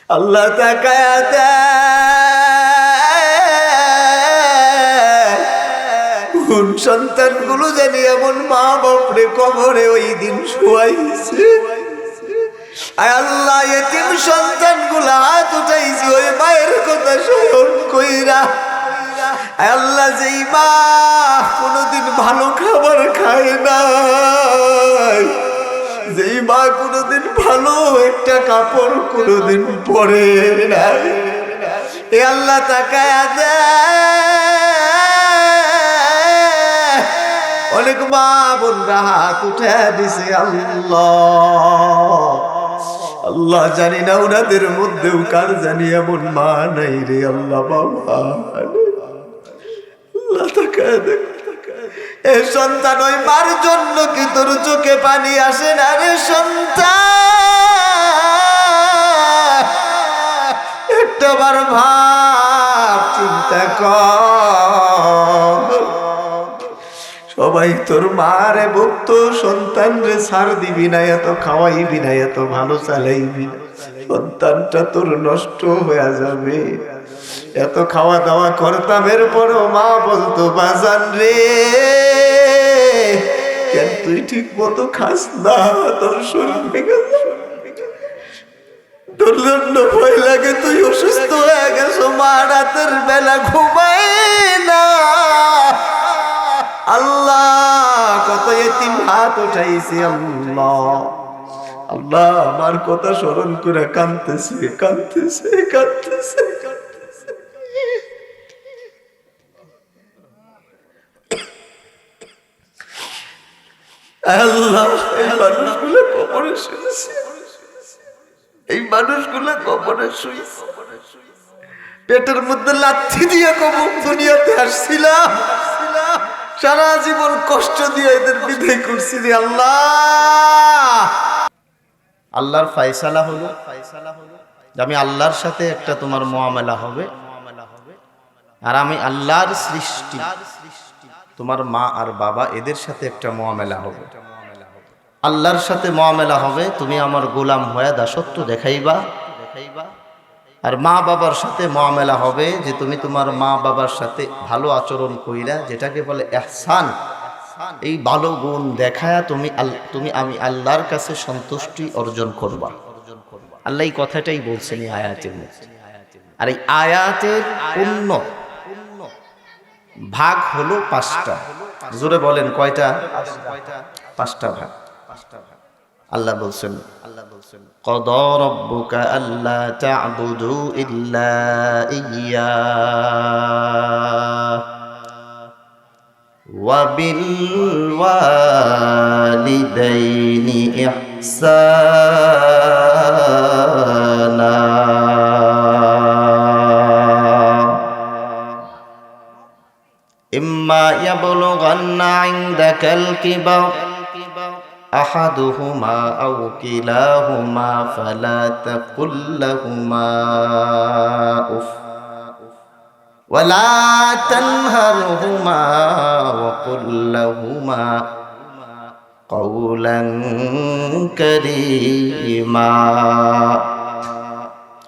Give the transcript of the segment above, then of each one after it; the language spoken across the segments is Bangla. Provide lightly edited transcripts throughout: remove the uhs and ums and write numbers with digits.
আল্লাহ তাকায়া দেয় কোন সন্তানগুলো জানি এমন মা বাপরে কবরে ওই দিন শোয়াইছে। আয় আল্লাহ এতিম সন্তানগুলো হাত উঠাইছে ওই মায়ের কথা স্মরণ কইরা। আয় আল্লাহ যেই মা কোনোদিন ভালো খাবার খায় নাই, যেই মা কোনোদিন ভালো একটা কাপড় কোনোদিন পরে নাই, এ আল্লাহ তাকায়া দেয় অনেক মা বোনরা হাত উঠে দিছে। আল্লাহ আল্লাহ জানি না ওনাদের মধ্যেও কার জানি এমন মা নাই রে আল্লাহ। বাবা আল্লাহ তাকায়া দেখ এ সন্তান ওই মার জন্য কি তোর চোখে পানি আসে না রে সন্তান? একটাবার ভাব চিন্তা কর। সবাই তোর মারে ভক্ত সন্তান রে ছাড় দিবি না, এত খাওয়াইবি না, এত ভালো চালাইবি না, সন্তানটা তোর নষ্ট হয়ে যাবে। এত খাওয়া দাওয়া করতাম এরপরও মা বলতো বাজান রে কেন তুই ঠিক মতো খাস না, তোর শরীর ভেঙে তোর জন্য ভয় লাগে, তুই অসুস্থ হয়ে গেছো। মা রাতের বেলা ঘুমায় না। আল্লাহ কত এতিম হাত উঠাইছে। আল্লাহ আল্লাহ আমার কথা স্মরণ করে কাঁদতেছে কাঁদতেছে কাঁদতেছে। আল্লাহ এই মানুষগুলো কবরে শুয়েছে, এই মানুষগুলো কবরে শুয়েছে। পেটের মধ্যে লাথি দিয়ে কবর দুনিয়াতে আসছিলাম, সারা জীবন কষ্ট দিয়ে এদের বিদায় করছি রে আল্লাহ। আল্লাহর ফায়সালা হলো যে আমি আল্লাহর সাথে একটা তোমার মুআমালা হবে, আর আমি আল্লাহর সৃষ্টি তোমার মা আর বাবা এদের সাথে একটা মুআমালা হবে। আল্লাহর সাথে মুআমালা হবে তুমি আমার গোলাম হয়ে দাসত্ব দেখাইবা, আর মা বাবার সাথে মুআমালা হবে যে তুমি তোমার মা বাবার সাথে ভালো আচরণ কইরা, যেটাকে বলে ইহসান। এই ভালো গুণ দেখায়া তুমি আমি আল্লাহর কাছে সন্তুষ্টি অর্জন করবা। আল্লাহ এই কথাটাই বলছেন এই আয়াতের মধ্যে। আর এই আয়াতের পূর্ণ ভাগ হলো 5টা। জোরে বলেন কয়টা? 5টা ভাগ। আল্লাহ বলছেন ক্বাদা রাব্বুকা আল্লা তা'বুদু ইল্লা ইয়্যাহু ওয়া বিল ওয়ালিদাইনি ইহসানা। ইম্মা ইয়াবলুগান্না ইনদাকাল কিবার أحدهما أو كلاهما فلا تقل لهما أف ولا تنهرهما وقل لهما قولا كريما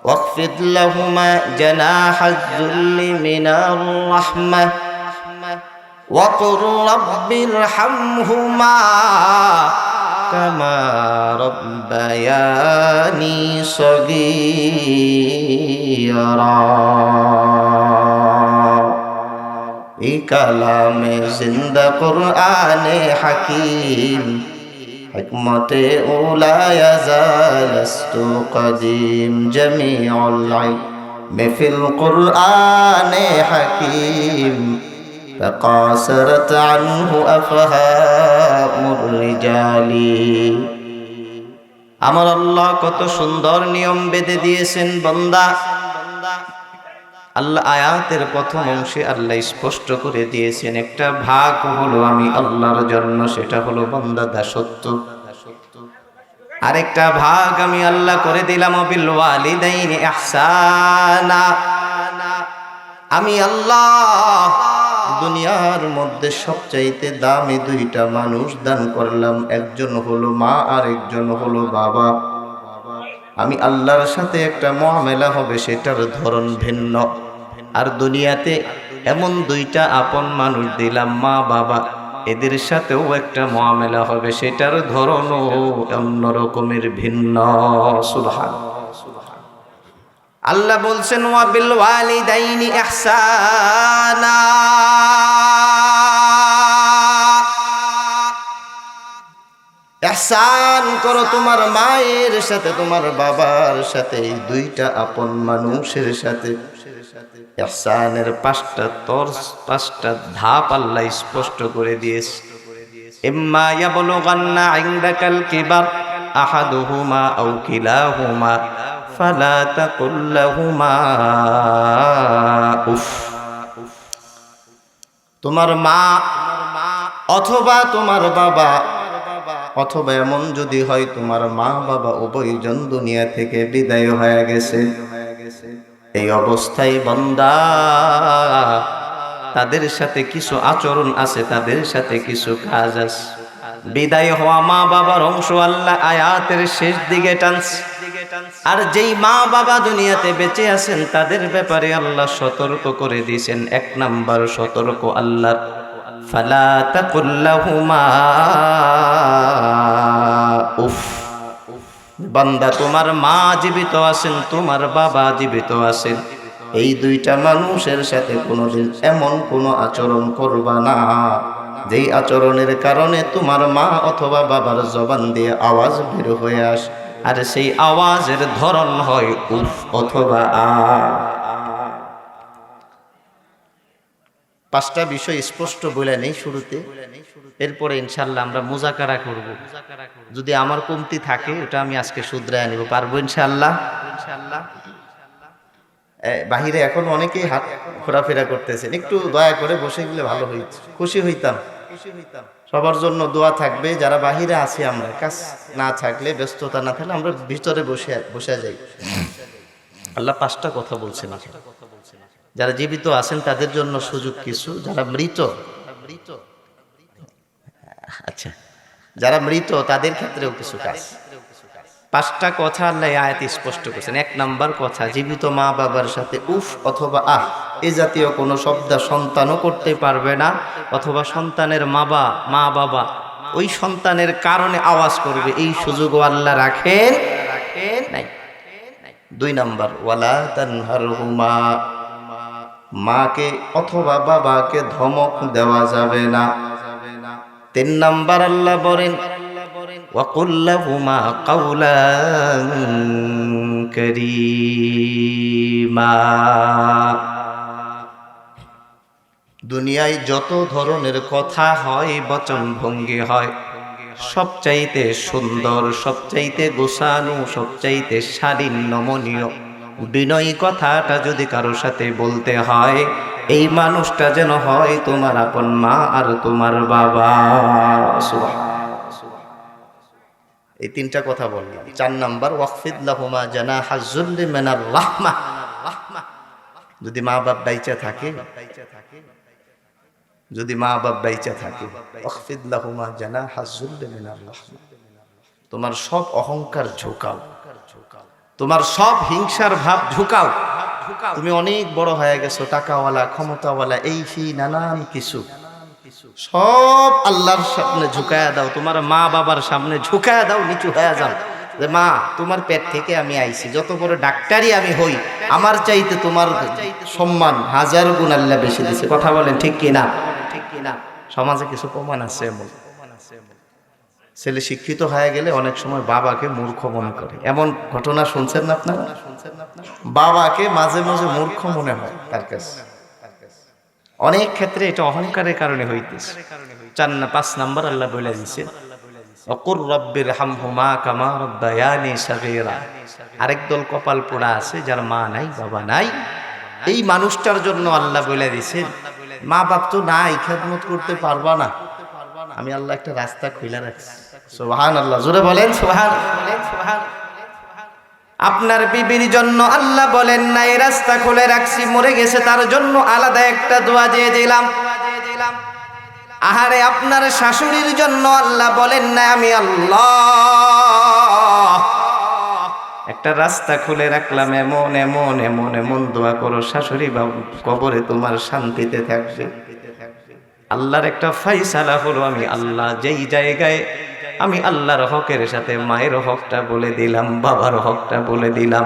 واخفض لهما جناح الذل من الرحمة وقل رب ارحمهما كما ربياني صغيرا। এই কালামে জিন্দা কুরআনে হাকিম হিকমতে উলা ইয়াজালস্তু কদিম জামিউল ইলম ফিল কুরআনে হাকিম فقاصرت عنه أفهام الرجال। আমার আল্লাহ কত সুন্দর নিয়ম বেঁধে দিয়েছেন বান্দা। আল্লাহ আয়াতের প্রথম অংশে আল্লাহ স্পষ্ট করে দিয়েছেন একটা ভাগ হলো আমি আল্লাহর জন্য, সেটা হলো বান্দা দাসত্ব। আরেকটা ভাগ আমি আল্লাহ করে দিলাম বিল ওয়ালিদাইনি ইহসানা। আমি আল্লাহ দুনিয়ার মধ্যে সবচাইতে দামি 2টা মানুষ দান করলাম, একজন হলো মা আর একজন হলো বাবা। আমি আল্লাহর সাথে একটা মুআমালা হবে, সেটার ধরন ভিন্ন। আর দুনিয়াতে এমন দুইটা আপন মানুষ দিলাম, মা বাবা, এদের সাথেও একটা মুআমালা হবে, সেটার ধরনও অন্য রকমের ভিন্ন। সুবহানাল্লাহ। আল্লাহ বলছেন ওয়া বিল ওয়ালিদাইনি ইহসানা, ইহসান করো তোমার মায়ের সাথে, তোমার বাবার সাথে, এই দুইটা আপন মানুষের সাথে। ইহসানের পাঁচটা ধাপ আল্লাহ স্পষ্ট করে দিয়েছে। ইম্মা ইয়াবলুগান্না ইনদাকাল কিবার আহাদুহুমা আও কিলাহুমা ফালা তাকুল লাহুমা উফ। তোমার মা অথবা তোমার বাবা, অথবা এমন যদি হয় তোমার মা বাবা উভয়জন দুনিয়া থেকে বিদায় হয়ে গেছে, এই অবস্থায় বান্দা তাদের সাথে কিছু আচরণ আছে, তাদের সাথে কিছু কাজ আছে। বিদায় হওয়া মা বাবার অংশ আল্লাহ আয়াতের শেষ দিকে টানছে। আর যেই মা বাবা দুনিয়াতে বেঁচে আছেন তাদের ব্যাপারে আল্লাহ সতর্ক করে দিয়েছেন। এক নাম্বার সতর্ক আল্লাহ, ফালা তাকুল লাহুমা উফ। বান্দা তোমার মা জীবিত আছেন, তোমার বাবা জীবিত আছেন, এই দুইটা মানুষের সাথে কোনোদিন এমন কোনো আচরণ করবা না যেই আচরণের কারণে তোমার মা অথবা বাবার জবান দিয়ে আওয়াজ বের হয়ে আসে, আর সেই আওয়াজের ধরন হয় উফ অথবা আ। পাঁচটা বিষয় স্পষ্ট বলে নেই শুরুতে, এরপরে ইনশাল্লাহ আমরা মুজাকারা করব। যদি আমার কমতি থাকে ওটা আমি আজকে শুধরায় নিব, পারবো ইনশাল্লাহ। বাহিরে এখন অনেকেই হাত ঘোরাফেরা করতেছেন, একটু দয়া করে বসে গেলে ভালো হইতো, খুশি হইতাম। সবার জন্য দোয়া থাকবে। যারা বাহিরে আছি আমরা, কাজ না থাকলে, ব্যস্ততা না থাকলে আমরা ভিতরে বসে যাই। আল্লাহ পাঁচটা কথা বলছেন। যারা জীবিত আছেন তাদের জন্য সুযোগ কিছু, যারা মৃত, আচ্ছা যারা মৃত তাদের ক্ষেত্রেও কিছু কাজ। পাঁচটা কথা আল্লাহ আয়াতে স্পষ্ট করেছেন। এক নাম্বার কথা, জীবিত মা বাবার সাথে উফ অথবা আহ এই জাতীয় কোনো শব্দ সন্তানও করতে পারবে না, অথবা সন্তানের মা বাবা ওই সন্তানের কারণে আওয়াজ করবে, এই সুযোগও আল্লাহ রাখেন নাই। দুই নাম্বার, ওয়ালা তানহারহুমা, মাকে অথবা বাবাকে ধমক দেওয়া যাবে না। তিন নাম্বার আল্লাহ বলেন ওয়াকুল লাহুমা কাওলান কারীমা। দুনিয়ায় যত ধরনের কথা হয়, বচন ভঙ্গি হয়, সবচাইতে সুন্দর, সবচাইতে গোছানো, সবচাইতে শালীন নমনীয় বিনয়ী কথাটা যদি কারো সাথে বলতে হয়, এই মানুষটা যেন হয় তোমার আপন মা আর তোমার বাবা। এই তিনটা কথা বললাম। চার নাম্বার, ওয়াকফিদ লাহুমা জানাহা যুল্লি মিনার রাহমা। যদি মা বাপ বাইচা থাকে, যদি মা বাপ বাইচা থাকে, ওয়াকফিদ লাহুমা জানাহা যুল্লি মিনার রাহমা, তোমার সব অহংকার ঝুঁকাও, তোমার সব হিংসার ভাব ঝুঁকাও। তুমি অনেক বড় হয়ে গেছো, টাকাওয়ালা, ক্ষমতাওয়ালা, এই সেই নানান কিছু, সব আল্লাহর সামনে ঝুঁকায়া দাও, তোমার মা বাবার সামনে ঝুঁকায়া দাও, নিচু হয়ে যাও, যে মা তোমার পেট থেকে আমি আইছি, যত বড় ডাক্তারই আমি হই, আমার চাইতে তোমার সম্মান হাজার গুণ আল্লাহ বেশি দিছে। কথা বলেন ঠিক কিনা? সমাজে কিছু প্রমাণ আছে এমন। ছেলে শিক্ষিত হয়ে গেলে অনেক সময় বাবাকে মূর্খ মনে করে, এমন ঘটনা শুনছেন না আপনারা? বাবাকে মাঝে মাঝে মূর্খ মনে হয় তার কাছে। অনেক ক্ষেত্রে এটা অহংকারের কারণে হইতেছে। 5 নাম্বার আল্লাহ বলে দিয়েছে ওয়াকুর রাব্বির হামহুমা কামা রাব্বায়ানি সাগীরা। আরেক দল কপাল পোড়া আছে, যার মা নাই বাবা নাই, এই মানুষটার জন্য আল্লাহ বলে দিয়েছে মা বাপ তো নাই, খেদমত করতে পারবা না, আমি আল্লাহ একটা রাস্তা খুলে রাখছি। সুবহানাল্লাহ, জোরে বলেন সুবহানাল্লাহ। আপনার বিবির জন্য আল্লাহ বলেন না এই রাস্তা খুলে রাখছি, মরে গেছে তার জন্য আলাদা একটা দোয়া দিয়ে দিলাম। আহারে আপনার শাশুড়ির জন্য আল্লাহ বলেন না আমি আল্লাহ একটা রাস্তা খুলে রাখলাম, এমন এমন এমন এমন দোয়া করো শাশুড়ি বাবু কবরে তোমার শান্তিতে থাকবে। আল্লাহর একটা ফাইসালা হলো, আমি আল্লাহ যেই জায়গায় আমি আল্লাহর হকের সাথে মায়ের হকটা বলে দিলাম, বাবার হকটা বলে দিলাম,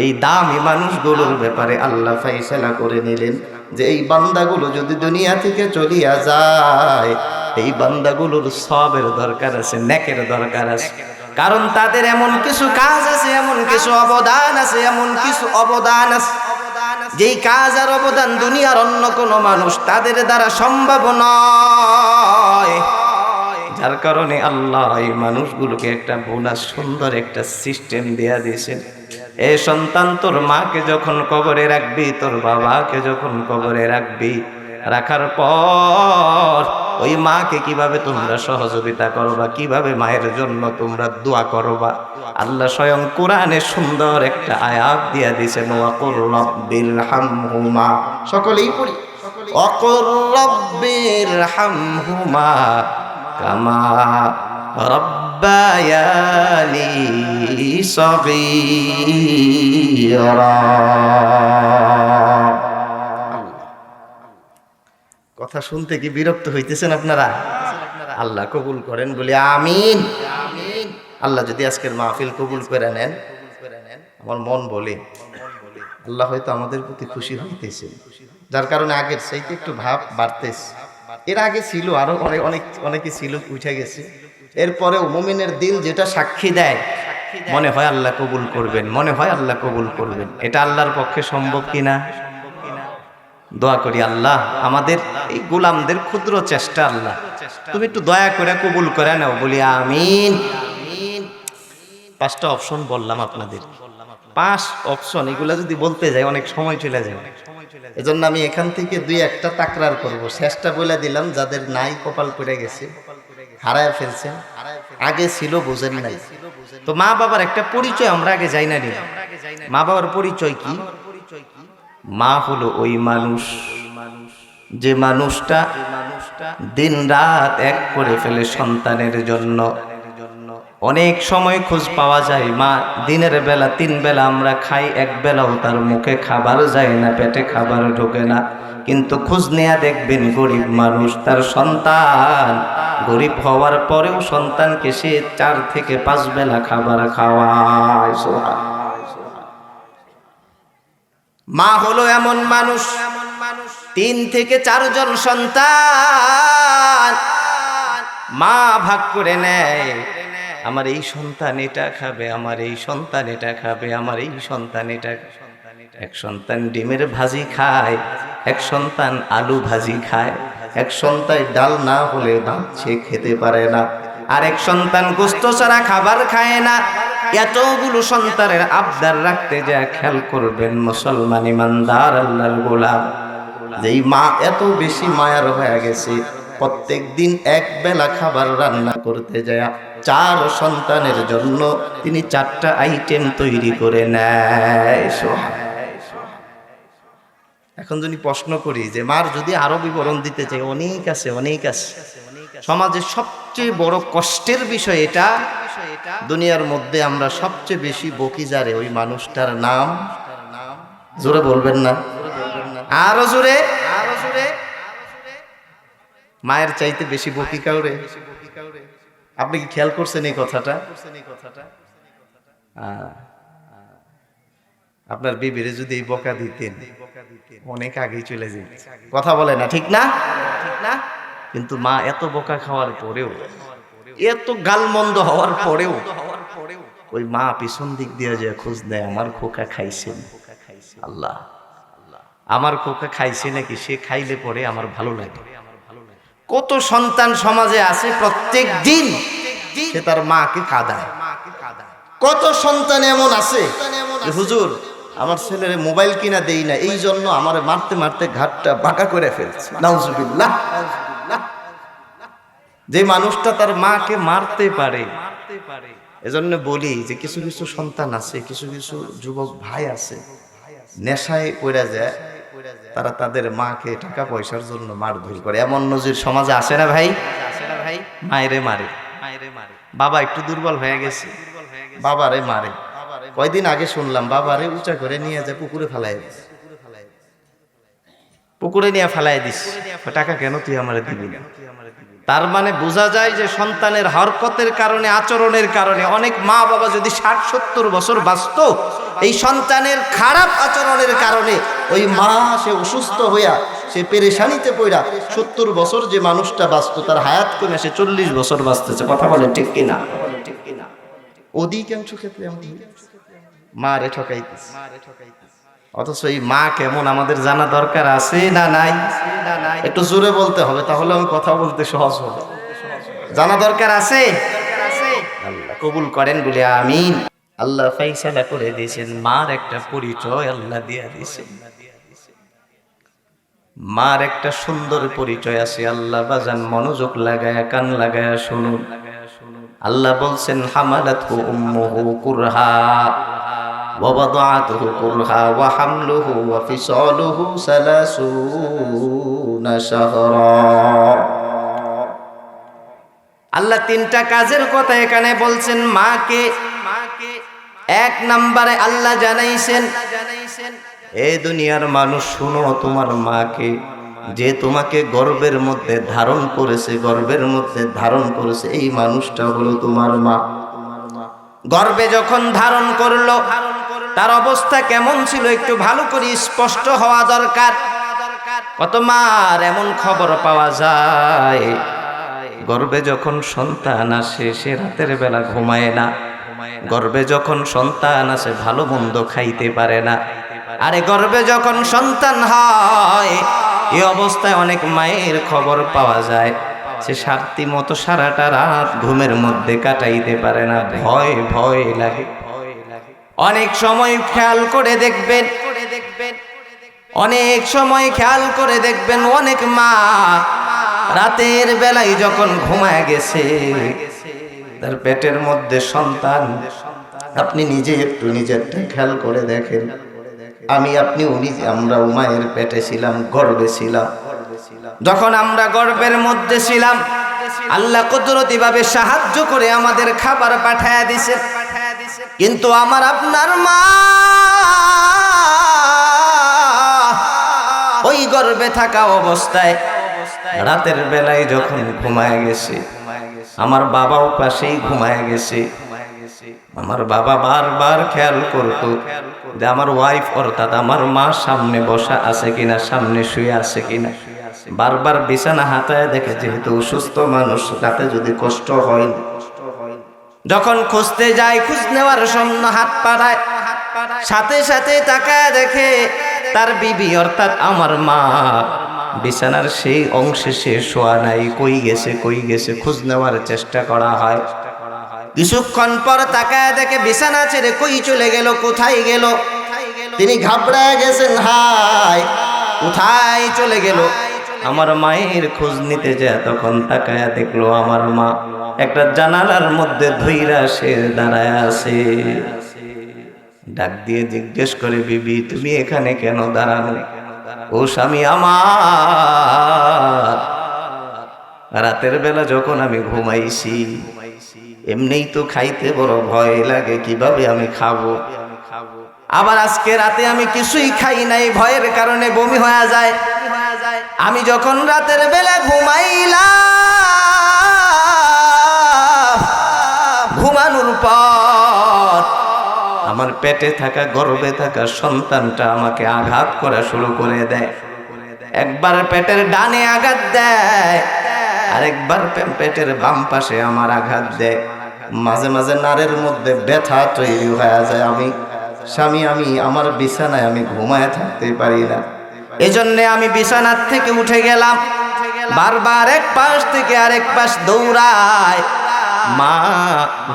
এই দামি মানুষগুলোর ব্যাপারে আল্লাহ ফাইসালা করে নিলেন যে এই বান্দাগুলো যদি দুনিয়া থেকে চলিয়া যায়, এই বান্দাগুলোর সবের দরকার আছে, নেকের দরকার আছে। কারণ তাদের এমন কিছু কাজ আছে, এমন কিছু অবদান আছে, এমন কিছু অবদান আছে যেই কাজ আর অবদান দুনিয়ার অন্য কোনো মানুষ তাদের দ্বারা সম্ভব নয়। যার কারণে আল্লাহ এই মানুষগুলোকে একটা বোনাস, সুন্দর একটা সিস্টেম দেয়া দিয়েছেন। এ সন্তান, তোর মাকে যখন কবরে রাখবি, তোর বাবাকে যখন কবরে রাখবি, রাখার পর ওই মাকে কিভাবে তোমরা সহযোগিতা করবা, কিভাবে মায়ের জন্য তোমরা দোয়া করবা, আল্লাহ স্বয়ং কোরআনে সুন্দর একটা আয়াত দিয়া দিয়েছেন, ওয়াকুর রাব্বির হামহুমা, সকলেই পড়ি, ওয়াকুর রাব্বির হামহুমা কামা রাব্বায়ানি সগীরা। কথা শুনতে কি বিরক্ত হইতেছেন আপনারা? আল্লাহ কবুল করেন বলি আমিন। আল্লাহ যদি আজকের মাহফিল কবুল করে নেন, আমার মন বলে আল্লাহ হয়তো আমাদের প্রতি খুশি হইতেছে, যার কারণে আগের চাইতে একটু ভাব বাড়তেছে। এর আগে ছিল আরো অনেকে ছিল, উঠে গেছে। এরপরেও মুমিনের দিল যেটা সাক্ষী দেয়, মনে হয় আল্লাহ কবুল করবেন, মনে হয় আল্লাহ কবুল করবেন। এটা আল্লাহর পক্ষে সম্ভব কিনা? দোয়া করি, আল্লাহ আমাদের এই গোলামদের ক্ষুদ্র চেষ্টা আল্লাহ তুমি একটু দয়া করে কবুল করে নাও, বলি আমিন। 5টা অপশন বললাম আপনাদের, 5 অপশন, এগুলা যদি বলতে যাই অনেক সময় চলে যায়। এজন্য আমি এখান থেকে 2-1টা তাকরার করব। শেষটা বলে দিলাম, যাদের নাই কপাল পড়ে গেছে, হারায় ফেলছেন, আগে ছিল বোঝেন নাই। তো মা বাবার একটা পরিচয় আমরা আগে যাই না নি। মা বাবার পরিচয় কি? মা হলো ওই মানুষ, যে মানুষটা দিন রাত এক করে ফেলে সন্তানের জন্য। অনেক সময় খোঁজ পাওয়া যায় মা দিনের বেলা 3 বেলা আমরা খাই, 1 বেলাও তার মুখে খাবার যায় না, পেটে খাবার ঢোকে না। কিন্তু খোঁজ নেয়া দেখবেন গরিব মানুষ, তার সন্তান গরিব হওয়ার পরেও সন্তানকে সে 4 থেকে 5 বেলা খাবার খাওয়ায়। মা হলো এমন মানুষ, 3 থেকে 4 জন সন্তান মা ভাগ করে নেয়। আমার এই সন্তান এটা খাবে, আমার এই সন্তান এটা খাবে, আমার এই সন্তান এটা। এক সন্তান ডিমের ভাজি খায়, এক সন্তান আলু ভাজি খায়, এক সন্তান ডাল না হলে ভাত সে খেতে পারে না, আর এক সন্তান গোস্ত ছাড়া খাবার খায় না। এতগুলো সন্তানের আবদার রাখতে যা খেয়াল করবেন মুসলমান ইমানদার আল্লাহর গোলাম, যেই মা এত বেশি মায়ার হয়ে গেছে, প্রত্যেক দিন 1 বেলা খাবার রান্না করতে যায় 4 সন্তানের জন্য তিনি 4টা আইটেম তৈরি করে নেয়। এখন যদি প্রশ্ন করি যে মার যদি আরো বিবরণ দিতে চাই, অনেক আছে, অনেক আছে। সমাজের সবচেয়ে বড় কষ্টের বিষয় এটা, দুনিয়ার মধ্যে আমরা সবচেয়ে বেশি বকি যারে, ওই মানুষটার নাম জোরে বলবেন না, আরো জোরে, মায়ের চাইতে বেশি বকি কাউরে। আপনি কি খেয়াল করছেন এই কথাটা? আপনার বিবিরে যদি এই বকা দিতেন অনেক আগেই চলে যেত, কথা বলে না, ঠিক না? কিন্তু মা এত বকা খাওয়ার পরেও, এত গালমন্দ হওয়ার পরেও ওই মা পিছন দিক দিয়ে যে খোঁজ নেয়, আমার খোকা খাইছেন, আল্লাহ আমার খোকা খাইছে নাকি, সে খাইলে পরে আমার ভালো লাগে। কত সন্তান সমাজে আছে প্রত্যেক দিন সে তার মাকে কাঁদায়। কত সন্তান এমন আছে, হুজুর আমার ছেলের মোবাইল কিনা দেই না, এই জন্য আমার মারতে মারতে ঘাটটা বাঁকা করে ফেলছে, নাউজুবিল্লাহ। যে মানুষটা তার মাকে মারতে পারে, এজন্য বলি যে কিছু কিছু সন্তান আছে, কিছু কিছু যুবক ভাই আছে, নেশায় পড়ে যায়, তারা তাদের মাকে টাকা পয়সার জন্য মারধর করে। এমন নজির সমাজে আসে না ভাই? মায়েরে মারে, বাবা একটু দুর্বল হয়ে গেছে, বাবারে মারে, কয়দিন আগে শুনলাম বাবারে উঁচা করে নিয়ে যায় পুকুরে ফেলাই দিছে, পুকুরে নিয়ে ফেলাই দিস, টাকা কেন তুই আমার দিবি না। তার মানে বোঝা যায় যে সন্তানের হরকতের কারণে, আচরণের কারণে অনেক মা বাবা যদি 60-70 বছর বাঁচত, এই সন্তানের খারাপ আচরণের কারণে ওই মা সে অসুস্থ হইয়া সে পেরেশানিতে পড়া 70 বছর যে মানুষটা বাঁচত তার হায়াত কমে সে 40 বছর বাঁচতেছে। কথা বলে ঠিক কিনা? অধিকাংশ ক্ষেত্রে মা রে ঠকাইতেছে। অথচ এই মা কেমন আমাদের জানা দরকার আছে না নাই? একটু জোরে বলতে হবে, তাহলে আমি কথা বলতে সহজ হবে। জানা দরকার আছে? আল্লাহ কবুল করেন বলে আমিন। আল্লাহ ফাইসালা করে দিয়েছেন, মার একটা পরিচয় আল্লাহ দিয়া দিয়েছেন। মার একটা সুন্দর পরিচয় আছে। আল্লাহ বাজান মনোযোগ লাগায়া কান লাগায়া শুনুন। আল্লাহ বলছেন হামালাতহু উম্মুহু কুরহা ওয়া ওয়াদাআতুহু কুরহা ওয়া হামলুহু ওয়া ফিসালুহু 30 শাহরা। আল্লাহ তিনটা কাজের কথা এখানে বলছেন মাকে। এক নম্বরে আল্লাহ জানাইছেন, এ দুনিয়ার মানুষ শুনো তোমার মাকে, যে তোমাকে গর্ভের মধ্যে ধারণ করেছে, গর্ভের মধ্যে ধারণ করেছে এই মানুষটা হলো তোমার মা। গর্ভে যখন ধারণ করলো তার অবস্থা কেমন ছিল একটু ভালো করে স্পষ্ট হওয়া দরকার। কত মার এমন খবর পাওয়া যায়, গর্ভে যখন সন্তান আসে সে রাতের বেলা ঘুমায় না, গর্ভে যখন সন্তান আসে ভালো মন্দ খাইতে পারে না। আরে গর্ভে যখন সন্তান হয় এই অবস্থায় অনেক মায়ের খবর পাওয়া যায় সে সারতি মতো সারাটা রাত ঘুমের মধ্যে কাটাইতে পারে না, ভয় ভয় লাগে। অনেক সময় খেয়াল করে দেখবেন, অনেক সময় খেয়াল করে দেখবেন অনেক মা রাতের বেলায় যখন ঘুমায় গেছে তার পেটের মধ্যে সন্তান। আপনি নিজে একটু নিজেরটা খেয়াল করে দেখেন। আমি আপনি উনি আমরা মায়ের পেটে ছিলাম, গর্ভে ছিলাম। যখন আমরা গর্ভের মধ্যে ছিলাম আল্লাহ কুদরতি ভাবে সাহায্য করে আমাদের খাবার পাঠায় দিছে। কিন্তু আমার আপনার মা ওই গর্ভে থাকা অবস্থায় রাতের বেলায় যখন ঘুমায় গেছে, আমার বাবাও পাশেই ঘুমায় গেছে। আমার বাবা বারবার খেয়াল করতো যে আমার ওয়াইফ অর্থাৎ আমার মা সামনে বসা আছে কিনা, সামনে শুয়ে আছে কিনা। বারবার বিছানা হাতায় দেখে, যেহেতু অসুস্থ মানুষ রাতে যদি কষ্ট হয়, যখন খুঁজতে যায় খোঁজ নেওয়ার জন্য হাত পাড়ায়, সাথে সাথে তাকায় দেখে তার বিবি অর্থাৎ আমার মা বিছানার সেই অংশে সে শোয়া নাই। কই গেছে কই গেছে খোঁজ নেওয়ার চেষ্টা করা হয়। কিছুক্ষণ পর তাকায় দেখে বিছানা ছেড়ে কই চলে গেল, কোথায় গেল। তিনি ঘাবড়ায় গেছেন, হায় কোথায় চলে গেল। আমার মায়ের খোঁজ নিতে যায় তখন তাকায় দেখলো আমার মা একটা জানালার মধ্যে ধইরা সে দাঁড়ায় আছে। ডাক দিয়ে জিজ্ঞেস করে, বিবি তুমি এখানে কেন দাঁড়ানো? ও স্বামী আমার, রাতের বেলা যখন আমি ঘুমাইছি এমনিই তো খাইতে বড় ভয় লাগে, কিভাবে আমি খাবো। আবার আজকে রাতে আমি কিছুই খাই নাই, ভয়ের কারণে বমি হয়ে যায়। আমি যখন রাতের বেলা ঘুমাইলাম, ঘুমানোর পর আমার পেটে থাকা গর্ভে থাকা সন্তানটা আমাকে আঘাত করা শুরু করে দেয়। একবার পেটের ডানে আঘাত দেয়, আরেকবার পেটের বাম পাশে আমার আঘাত দেয়। মাঝে মাঝে নাড়ের মধ্যে ব্যথা তৈরি হয়ে যায়। আমি স্বামী আমি আমার বিছানায় আমি ঘুমায় থাকতে পারি না। এজন্যে আমি বিছানার থেকে উঠে গেলাম, বারবার এক পাশ থেকে আরেক পাশ দৌড়ায়। মা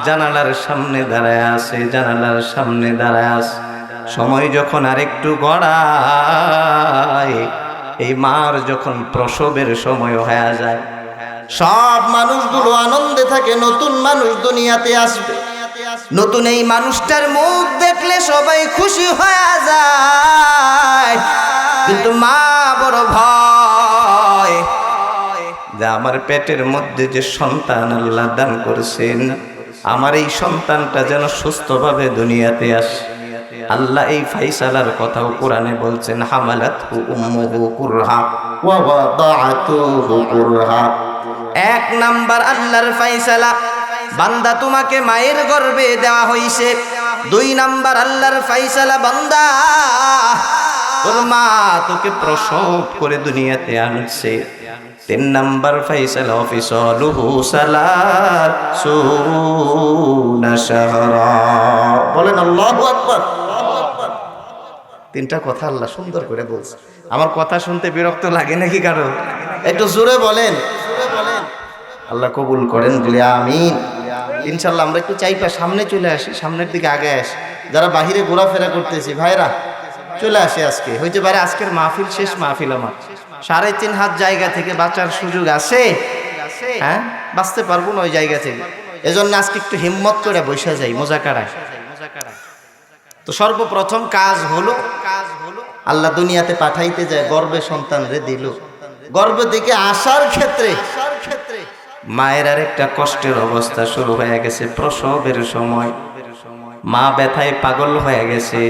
জানালার সামনে দাঁড়ায় আছে, জানালার সামনে দাঁড়ায় আছে। সময় যখন আরেকটু গড়ায়, এই মার যখন প্রসবের সময় হয়ে যায়, সব মানুষগুলো আনন্দে থাকে, নতুন মানুষ দুনিয়াতে আসবে। নতুন এই মানুষটার মুখ দেখলে সবাই খুশি হয়ে যায়, কিন্তু মা বড় ভয় যে আমার পেটের মধ্যে যে সন্তান আল্লাহ দান করেছেন, আমার এই সন্তানটা যেন সুস্থভাবে দুনিয়াতে আসে। আল্লাহ এই ফাইসালার কথাও কোরআনে বলছেন, হামালাতহু উম্মুহু কুরহা ওয়া ওয়াদাআতুহু কুরহা। এক নাম্বার আল্লাহর ফাইসালা, বান্দা তোমাকে মায়ের গর্ভে দেওয়া হইছে। দুই নাম্বার আল্লাহর ফাইসালা, বান্দা তোর মা তোকে প্রসব করে দুনিয়াতে আনছে। তিন নাম্বার ফাইসালা, অফিসালুহু সালাসুনা শাহরা। বলেন আল্লাহু আকবার। তিনটা কথা আল্লাহ সুন্দর করে বলছে। আমার কথা শুনতে বিরক্ত লাগে নাকি কারো? একটু জোরে বলেন। আল্লাহ কবুল করেন, বলি আমিন। ইনশাল্লাহ আমরা একটু চাইপা সামনে চলে আসি, সামনের দিকে আগে আসি। যারা বাহিরে ঘোরাফেরা করতেছি ভাইরা চলে আসে। আজকে হইতে পারে আজকের মাহফিল শেষ মাহফিল আমার। 3.5 হাত জায়গা থেকে বাঁচার সুযোগ আছে, হ্যাঁ বাঁচতে পারবো না ওই জায়গা থেকে। এজন্য আজকে একটু হিম্মত করে বসে যাই মোজাকারায়। তো সর্বপ্রথম কাজ হলো আল্লাহ দুনিয়াতে পাঠাইতে যায়, গর্ভে সন্তান রে দিল। গর্ভ থেকে আসার ক্ষেত্রে মায়ের আর একটা কষ্টের অবস্থা শুরু হয়ে গেছে। প্রসবের সময় মা ব্যথায় পাগল হয়ে গেছে।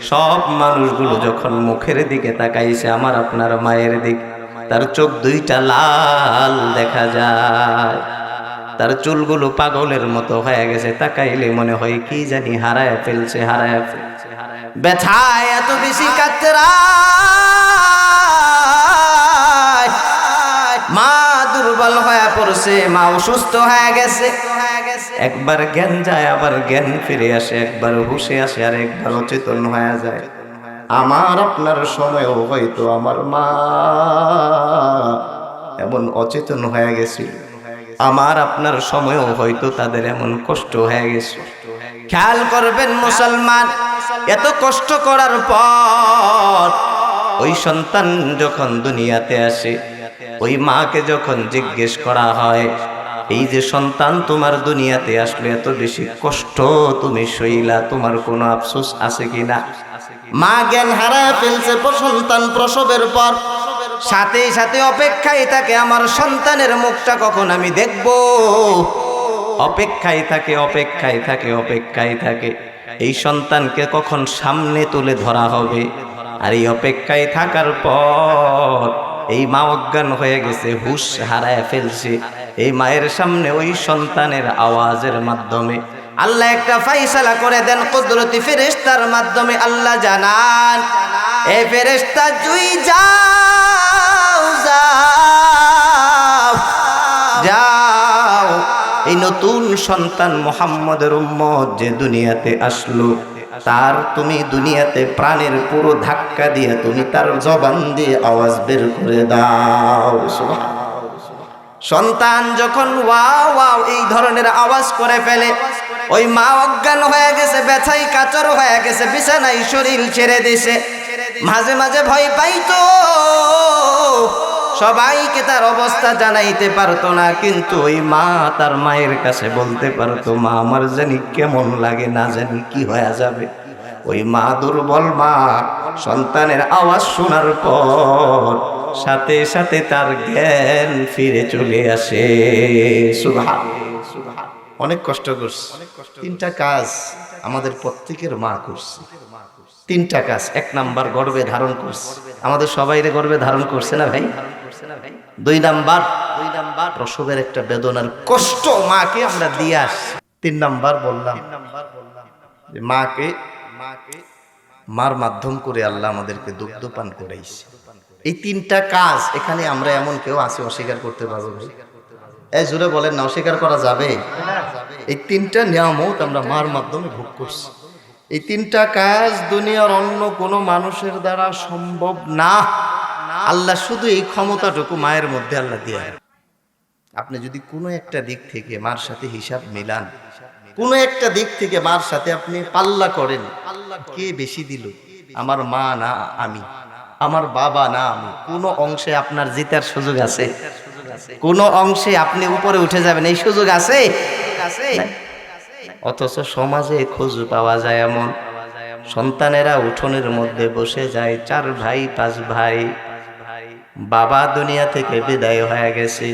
সব মানুষগুলো যখন মুখের দিকে তাকাইছে আমার আপনার মায়ের দিকে, তার চোখ দুইটা লাল দেখা যায়, তার চুলগুলো পাগলের মতো হয়ে গেছে। তাকাইলে মনে হয় কি জানি হারায় ফেলছে, হারায় ফেলছে। ব্যথায় এত বেশি কাঁদতে মা দুর্বল হয়ে পড়ছে, মা অসুস্থ হয়ে গেছে। একবার জ্ঞান যায়, আবার জ্ঞান ফিরে আসে, একবার হুশে আসে, আর একবার অচেতন হয়ে যায়। আমার আপনার সময়ও হয়তো আমার মা এমন অচেতন হয়ে গেছিল, আমার আপনার সময়ও হয়তো তাদের এমন কষ্ট হয়ে গেছে। খেয়াল করবেন মুসলমান, এত কষ্ট করার পর ওই সন্তান যখন দুনিয়াতে আসে, ওই মাকে যখন জিজ্ঞেস করা হয়, এই যে সন্তান তোমার দুনিয়াতে আসলে এত বেশি কষ্ট তুমি সইলা, তোমার কোনো আফসোস আছে কিনা? মা জ্ঞান হারায় ফেলছে সন্তান প্রসবের পর। সাথে সাথে অপেক্ষায় থাকে আমার সন্তানের মুখটা কখন আমি দেখব। অপেক্ষায় থাকে, অপেক্ষায় থাকে, অপেক্ষায় থাকে এই সন্তানকে কখন সামনে তুলে ধরা হবে। আর এই অপেক্ষায় থাকার পর এই মা অজ্ঞান হয়ে গেছে, হুশ হারায় ফেলছে। এই মায়ের সামনে ওই সন্তানের আওয়াজের মাধ্যমে আল্লাহ একটা ফাইসালা করে দেন কুদরতি ফেরেশতার মাধ্যমে। আল্লাহ জানান, এই ফেরেশতা জুই যাও যাও যাও, এই নতুন সন্তান মুহাম্মদের উম্মত যে দুনিয়াতে আসলো, তার তুমি দুনিয়াতে প্রাণের পুরো ধাক্কা দিয়ে তুমি তার জবান দিয়ে আওয়াজ বের করে দাও। সন্তান যখন ওয়াও ওয়াও এই ধরনের আওয়াজ করে ফেলে, ওই মা অজ্ঞান হয়ে গেছে, ব্যথায় কাতর হয়ে গেছে, বিছানায় শরীর ছেড়ে দিছে। মাঝে মাঝে ভয় পাইতো, সবাইকে তার অবস্থা জানাইতে পারতো না, কিন্তু ওই মা তার মায়ের কাছে বলতে পারতো, মা আমার জানি কেমন লাগে, না জানি কি হয়ে যাবে। ওই মা দুর্বল মা সন্তানের আওয়াজ শোনার পর সাথে সাথে তার জ্ঞান ফিরে চলে আসে। সুবহানাল্লাহ। অনেক কষ্ট করছে। তিনটা কাজ আমাদের প্রত্যেকের মা করছে। তিনটা কাজ। এক নাম্বার গর্ভে ধারণ করছে, আমাদের সবাইরে গর্ভে ধারণ করছে না ভাই? দুই নাম্বার প্রসবের একটা বেদনার কষ্ট মাকে আমরা দিয়ে আসছি। তিন নাম্বার বললাম যে মাকে মার মাধ্যম করে আল্লাহ আমাদেরকে দুগ্ধ পান করাইছে। এই তিনটা কাজ এখানে আমরা এমন কেউ আছে অস্বীকার করতে পারবো ভাই? এই জোরে বলেন না, অস্বীকার করা যাবে? এই তিনটা নিয়ামত আমরা মার মাধ্যমে ভোগ করছি। এই তিনটা কাজ দুনিয়ার অন্য কোনো মানুষের দ্বারা সম্ভব না। আল্লাহ শুধু এই ক্ষমতাটুকু মায়ের মধ্যে আল্লাহ দিয়ে। আপনি যদি কোনো একটা দিক থেকে মার সাথে হিসাব মিলান, কোনো একটা দিক থেকে মার সাথে আপনি পাল্লা করেন, কে বেশি দিল, আমার মা না আমি, আমার বাবা না আমি, কোনো অংশে আপনার জিতার সুযোগ আছে? কোনো অংশে আপনি উপরে উঠে যাবেন এই সুযোগ আছে? অথচ সমাজে খোঁজ পাওয়া যায় এমন সন্তানেরা উঠোনের মধ্যে বসে যায়, 4 ভাই 5 ভাই, বাবা দুনিয়া থেকে বিদায় হয়ে গেছে,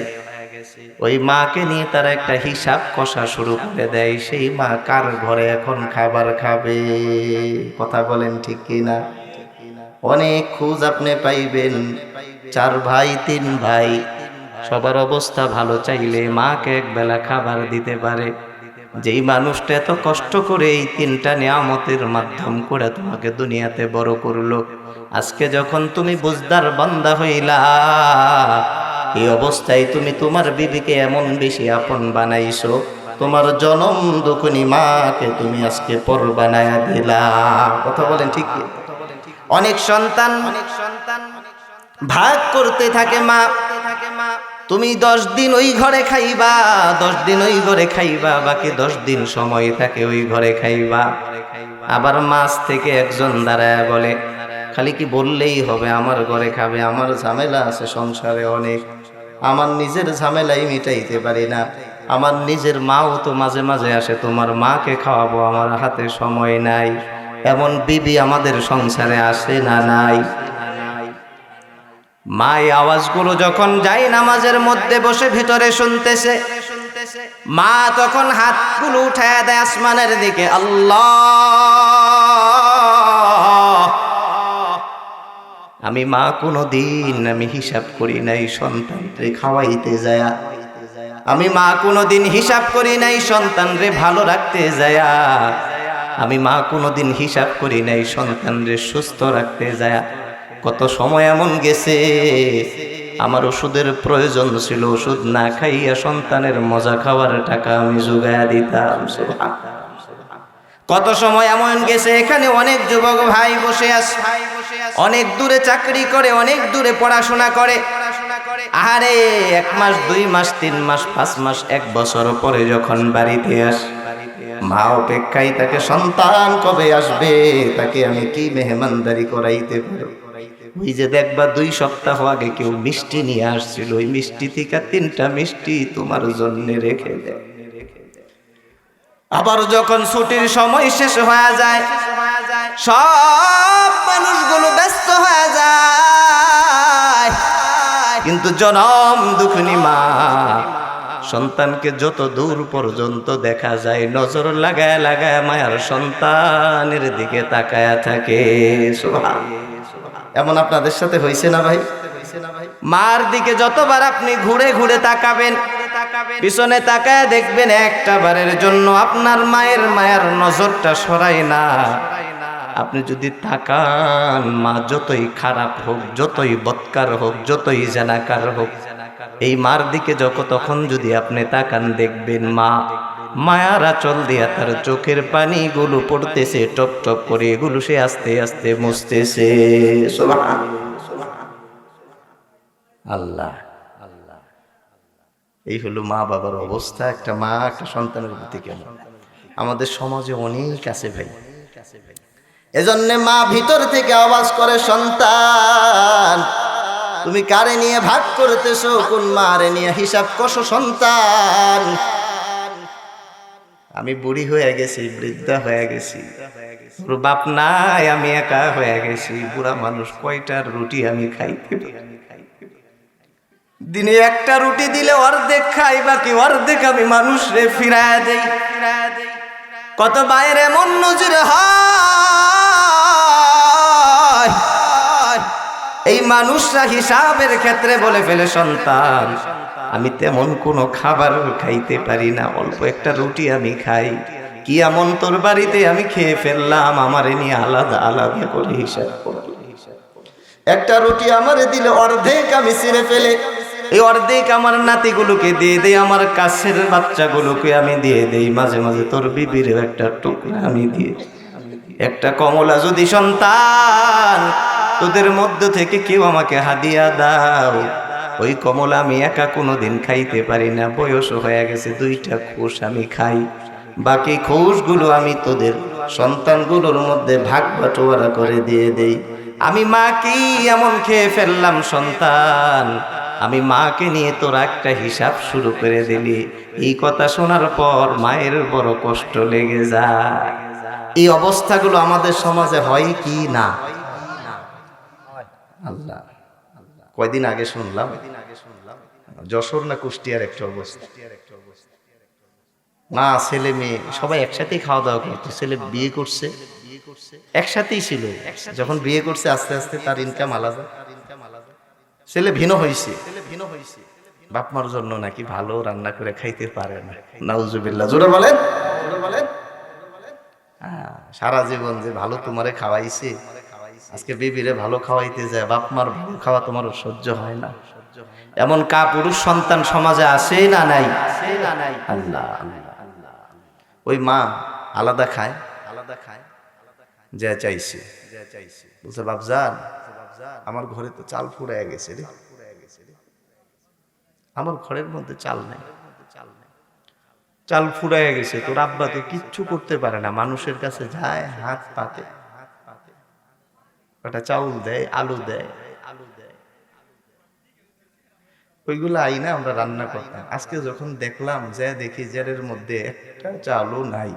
ওই মাকে নিয়ে তারা একটা হিসাব কষা শুরু করে দেয়, সেই মা কার ঘরে এখন খাবার খাবে। কথা বলেন ঠিক কিনা? অনেক খোঁজ আপনি পাইবেন, 4 ভাই 3 ভাই, সবার অবস্থা ভালো চাইলে মাকে এক বেলা খাবার দিতে পারে। যেই মানুষটা এত কষ্ট করে এই 3টা নিয়ামতের মাধ্যম করে তোমাকে দুনিয়াতে বড় করলো, আজকে যখন তুমি বুঝদার বান্দা হইলা, এই অবস্থায় তুমি তোমার বিবিকে এমন বেশি আপন বানাইছো, তোমার জনম দুঃখিনী মাকে তুমি আজকে পর বানায়া দিলা। কথা বলেন ঠিক কি? অনেক সন্তান ভাগ করতে থাকে মা, তুমি 10 দিন ওই ঘরে খাইবা, 10 দিন ওই ঘরে খাইবা, বাকি 10 দিন সময় থাকে ওই ঘরে খাইবা। আবার মাছ থেকে একজন দাঁড়ায় বলে, খালি কি বললেই হবে আমার ঘরে খাবে? আমার ঝামেলা আছে সংসারে অনেক, আমার নিজের ঝামেলাই মিটাইতে পারি না, আমার নিজের মাও তো মাঝে মাঝে আসে, তোমার মাকে খাওয়াবো, আমার হাতে সময় নাই। এমন বিবি আমাদের সংসারে আসে না নাই? মা এই আওয়াজগুলো যখন যায় নামাজের মধ্যে বসে ভিতরে শুনতেছে, মা তখন হাতগুলো উঠায় দেয় আসমানের দিকে, আল্লাহ, আমি মা কোনোদিন আমি হিসাব করি নাই সন্তানরে খাওয়াইতে যায়া, আমি মা কোনোদিন হিসাব করি নাই সন্তানরে ভালো রাখতে যায়া, আমি মা কোনোদিন হিসাব করি নাই সন্তানরে সুস্থ রাখতে যায়া। কত সময় এমন গেছে আমার ওষুধের প্রয়োজন ছিল, ওষুধ না খাইয়া সন্তানের মজা খাওয়ার টাকা আমি জোগায়া দিতাম। কত সময় এমন গেছে এখানে অনেক যুবক ভাই বসে আছে, অনেক দূরে চাকরি করে, অনেক দূরে পড়াশোনা করে, আরে 1 মাস 2 মাস 3 মাস 5 মাস 1 বছর পরে যখন বাড়িতে আসে, মা অপেক্ষায় তাকে সন্তান কবে আসবে, তাকে আমি কি মেহমানদারি করাইতে পারো। ওই যে দেখবা 2 সপ্তাহ আগে কেউ মিষ্টি নিয়ে আসছিল, ওই মিষ্টি থেকে 3টা মিষ্টি তোমার জন্য রেখে দেয়। আবার যখন ছুটির সময় শেষ হয়ে যায়, সব মানুষগুলো ব্যস্ত হয়ে যায়, কিন্তু জনম দুঃখিনী মা সন্তানকে যত দূর পর্যন্ত দেখা যায় নজর লাগায় লাগায় মায়ার সন্তানের দিকে তাকায়া থাকে। এমন আপনাদের সাথে হয়েছে না ভাই? মার দিকে যতবার আপনি ঘুরে ঘুরে তাকাবেন, পিছনে তাকায় দেখবেন একটা বারের জন্য আপনার মায়ের নজরটা সরায় না। আপনি যদি তাকান, মা যতই খারাপ হোক, যতই বদকার হোক, যতই জানাকার হোক, এই মার দিকে তখন যদি আপনি তাকান দেখবেন মা মায়ার আঁচল দিয়া তার চোখের পানিগুলো পড়তেছে টপ টপ করে, এগুলো সে আস্তে আস্তে মুছতেছে। আল্লাহ আল্লাহ, এই হলো মা বাবার অবস্থা। একটা মা একটা সন্তানের প্রতি কেমন, আমাদের সমাজে অনেক আছে ভাই। এজন্য মা ভিতর থেকে আওয়াজ করে, সন্তান তুমি কারে নিয়ে ভাগ করতেছো, কোন মারে নিয়ে হিসাব কষো সন্তান। আমি বুড়ি হয়ে গেছি, বৃদ্ধা হয়ে গেছি, তোর বাপ নাই, আমি একা হয়ে গেছি, বুড়া মানুষ কয়টা রুটি আমি খাইতে পারি? দিনে একটা রুটি দিলে অর্ধেক খাই, বাকি অর্ধেক আমি মানুষরে ফিরায় দেই। কত বাইরে মন নজির হয়, এই মানুষরা হিসাবের ক্ষেত্রে বলে ফেলে, সন্তান আমি তেমন কোনো খাবার খাইতে পারি না, অল্প একটা রুটি আমি খাই, কি এমন তোর বাড়িতে আমি খেয়ে ফেললাম, আমারে নিয়ে আলাদা আলাদা করে হিসাব করো। একটা রুটি আমারে দিলে অর্ধেক আমি ছিঁড়ে ফেলে, এই অর্ধেক আমার নাতিগুলোকে দিয়ে দেই, আমার কাছের বাচ্চাগুলোকে আমি দিয়ে দেই, মাঝে মাঝে তোর বিবির একটা টুকরা আমি দিয়ে। একটা কমলা যদি সন্তান তোদের মধ্য থেকে কেউ আমাকে হাদিয়া দাও, ওই কমলা আমি একা কোনোদিন খাইতে পারি না, বয়স হয়ে গেছে, 2টা খোস আমি খাই, বাকি খোসগুলো আমি তোদের সন্তানগুলোর মধ্যে ভাগ বাটোয়ারা করে দিয়ে দেই। আমি মা কি এমন খেয়ে ফেললাম সন্তান, আমি মাকে নিয়ে তোরা একটা হিসাব শুরু করে দিলি। এই কথা শোনার পর মায়ের বড় কষ্ট লেগে যায়। এই অবস্থাগুলো আমাদের সমাজে হয় কি না? আল্লাহ, কয়দিন আগে শুনলাম যশোর না কুষ্টিয়ার একটা অবস্থা, মা ছেলে মেয়ে সবাই একসাথেই খাওয়া দাওয়া করতো। ছেলে বিয়ে করছে, একসাথেই ছিল। যখন বিয়ে করছে আস্তে আস্তে তার ইনকাম আলাদা, ছেলে ভিন্ন হয়েছে। বাপ মার জন্য নাকি ভালো রান্না করে খাইতে পারে না, নাউজুবিল্লাহ। জোরে বলেন। সারা জীবন যে ভালো তোমারে খাওয়াইছে, আজকে বিবিরে ভালো খাওয়াইতে যায়, বাপ মার ভালো খাওয়া তোমার সহ্য হয় না। এমন কা পুরুষ সন্তান সমাজে আছে না নাই? আল্লাহ আল্লাহ। ওই মা আলাদা খায়, যা চাইছে বলছে, বাপজান আমার ঘরে তো চাল ফুরায় গেছে রে, আমার ঘরের মধ্যে চাল নাই, চাল ফুরায় গেছে। তোর আব্বা তো কিচ্ছু করতে পারে না, মানুষের কাছে যায় হাত পাতে, ওটা চাউল দেয়, আলু দেয়, ওইগুলো আইনা আমরা রান্না করতাম। আজকে যখন দেখলাম, যে দেখি জারের মধ্যে একটা চালও নাই।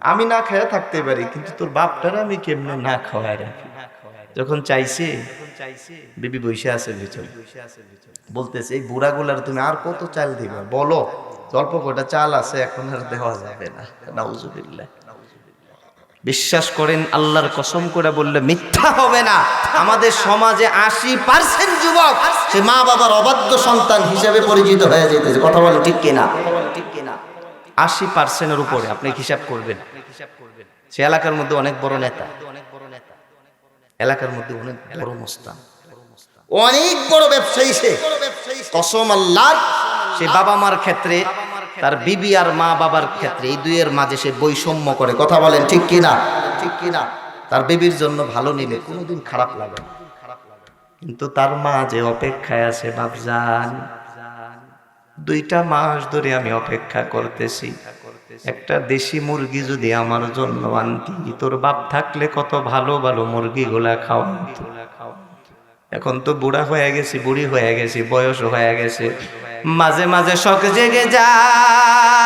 আমি না খেয়ে থাকতে পারি, কিন্তু তোর বাপটার আমি কেমনে না খাওয়ায় রাখি। যখন চাইছে, বিবি বসে আছে ভিতরে, বলতেছে এই বুড়াগুলার তুমি আর কত চাল দিবা বলো, অল্প কটা চাল আছে, এখন আর দেওয়া যাবে না। নাউজুবিল্লাহ। বিশ্বাস করেন, আল্লাহর কসম করে বললে মিথ্যা হবে না, আমাদের সমাজে 80% যুবক সে মা বাবার অবাধ্য সন্তান হিসেবে পরিচিত হয়ে যেতেছে। কথা বলে ঠিক কিনা? 80%-এর উপরে আপনি হিসাব করবেন। সে এলাকার মধ্যে অনেক বড় নেতা, এলাকার মধ্যে অনেক বড় মোস্তান, অনেক বড় ব্যবসায়ী, সে কসম আল্লাহর, সে বাবা মার ক্ষেত্রে, তার বিবি আর মা বাবার ক্ষেত্রে এই দুইয়ের মাঝে সে বৈষম্য করে। কথা বলেন ঠিক কিনা? তার বিবির জন্য ভালো নিলে কোনোদিন খারাপ লাগে না, কিন্তু তার মা যে অপেক্ষায় আছে, বাপজান 2টা মাস ধরে আমি অপেক্ষা করতেছি, একটা দেশি মুরগি যদি আমার জন্য আনতি, তোর বাপ থাকলে কত ভালো ভালো মুরগিগুলা খাওয়াতো। এখন তো বুড়া হয়ে গেছি, বুড়ি হয়ে গেছি, বয়স হয়ে গেছে, মাঝে মাঝে শখ জেগে যায়,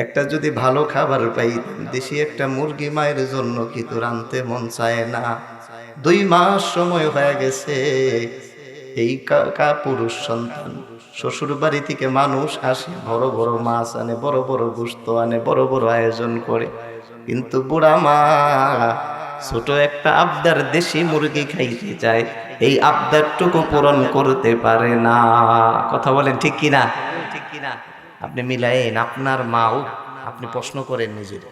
একটা যদি ভালো খাবার পাই, দেশি একটা মুরগি মায়ের জন্য কি তোর আনতে মন চায় না? 2 মাস সময় হয়ে গেছে, এই কাকা পুরুষ সন্তান শ্বশুর বাড়ি থেকে মানুষ আসে, বড় বড় মাছ আনে, বড় বড় গোশত আনে, বড় বড় আয়োজন করে, কিন্তু বুড়া মা ছোট একটা আবদার দেশি মুরগি খাইতে চায়, এই আবদারটুকু পূরণ করতে পারে না। কথা বলেন ঠিক কিনা? আপনি মিলায়েন আপনার মাও, আপনি প্রশ্ন করেন নিজের,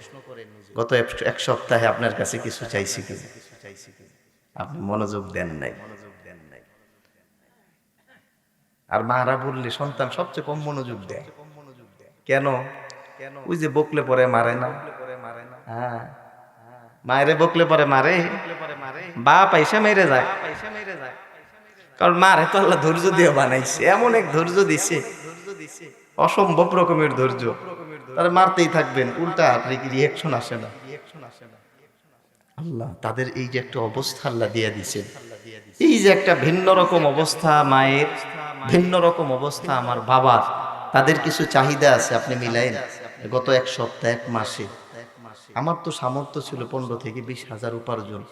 গত 1 সপ্তাহে আপনার কাছে কিছু চাইছি কিনা? আপনি মনোযোগ দেন নাই। আর মারা বললে সন্তান সবচেয়ে কম মনোযোগ দেয়। কেন? ওই যে বকলে পরে মারে না। হ্যাঁ, মায়েরে বকলে পরে মারে, বাপ আইসা মেরে যায়, কারণ মারে তো আল্লাহ ধৈর্য দিয়ে বানাইছে, এমন এক ধৈর্য দিছে, অসম্ভব রকমের ধৈর্য। তারা মারতেই থাকবেন, উল্টা রিয়াকশন আসে না। আল্লাহ তাদের এই যে একটা অবস্থা আল্লাহ দিয়ে দিছেন, এই যে একটা ভিন্ন রকম অবস্থা মায়ের, ভিন্ন রকম অবস্থা আমার বাবার, তাদের কিছু চাহিদা আছে। আপনি মিলাইন, গত 1 সপ্তাহ 1 মাসে আমার তো সামর্থ্য ছিল 15 থেকে 20 হাজার উপার্জন।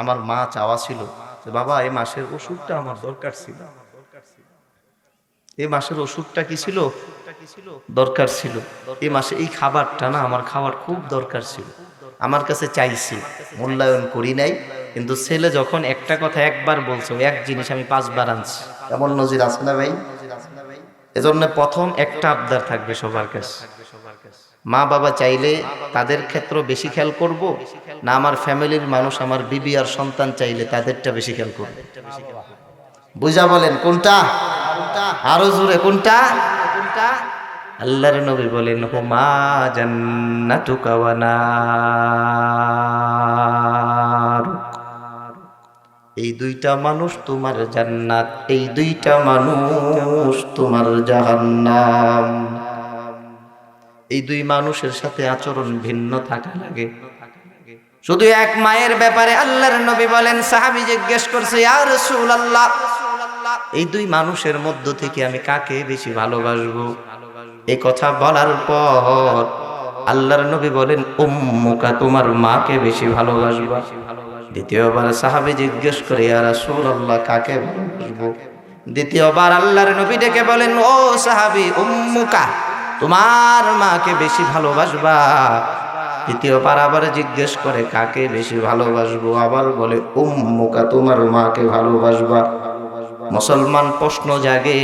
আমার মা চাওয়া ছিল যে বাবা এই মাসের ওষুধটা আমার দরকার ছিল, এই মাসের ওষুধটা কি ছিল? দরকার ছিল। এই মাসে এই খাবারটা না আমার খাওয়ার খুব দরকার ছিল, আমার কাছে চাইছি, মূল্যায়ন করি নাই, কিন্তু ছেলে যখন একটা কথা একবার বলছে, এক জিনিস আমি 5 বার আনছি। এমন নজির আছে না ভাই? এজন্য প্রথম একটা আবদার থাকবে সবার কাছে, মা বাবা চাইলে তাদের ক্ষেত্র বেশি খেয়াল করব না, আমার ফ্যামিলির মানুষ, আমার বিবি আর সন্তান চাইলে তাদেরটা বেশি খেয়াল করব? বুঝা বলেন কোনটা? আরো জোরে কোনটা? আল্লাহর নবী বলেন, হুমা জান্নাতুকা ওয়া নারুক, এই 2টা মানুষ তোমার জান্নাত, এই 2টা মানুষ তোমার জাহান্নাম। এই 2 মানুষের সাথে আচরণ ভিন্ন থাকা লাগে। শুধু এক মায়ের ব্যাপারে আল্লাহর নবী বলেন, সাহাবী জিজ্ঞেস করছে, ইয়া রাসূলুল্লাহ, এই 2 মানুষের মধ্য থেকে আমি কাকে বেশি ভালোবাসবো? এই কথা বলার পর আল্লাহর নবী বলেন উম্মুকা, তোমার মাকে বেশি ভালোবাসবা। দ্বিতীয়বার সাহাবী জিজ্ঞেস করে ইয়া রাসূলুল্লাহ কাকে ভালোবাসবো? দ্বিতীয়বার আল্লাহর নবী ডেকে বলেন ও সাহাবী, উম্মুকা, তোমার মাকে বেশি ভালোবাসবা। তৃতীয়বার আবার জিজ্ঞেস করে কাকে বেশি ভালোবাসবো? আবার বলে উম্মুকা, তোমার মাকে ভালোবাসবা। মুসলমান প্রশ্ন জাগে,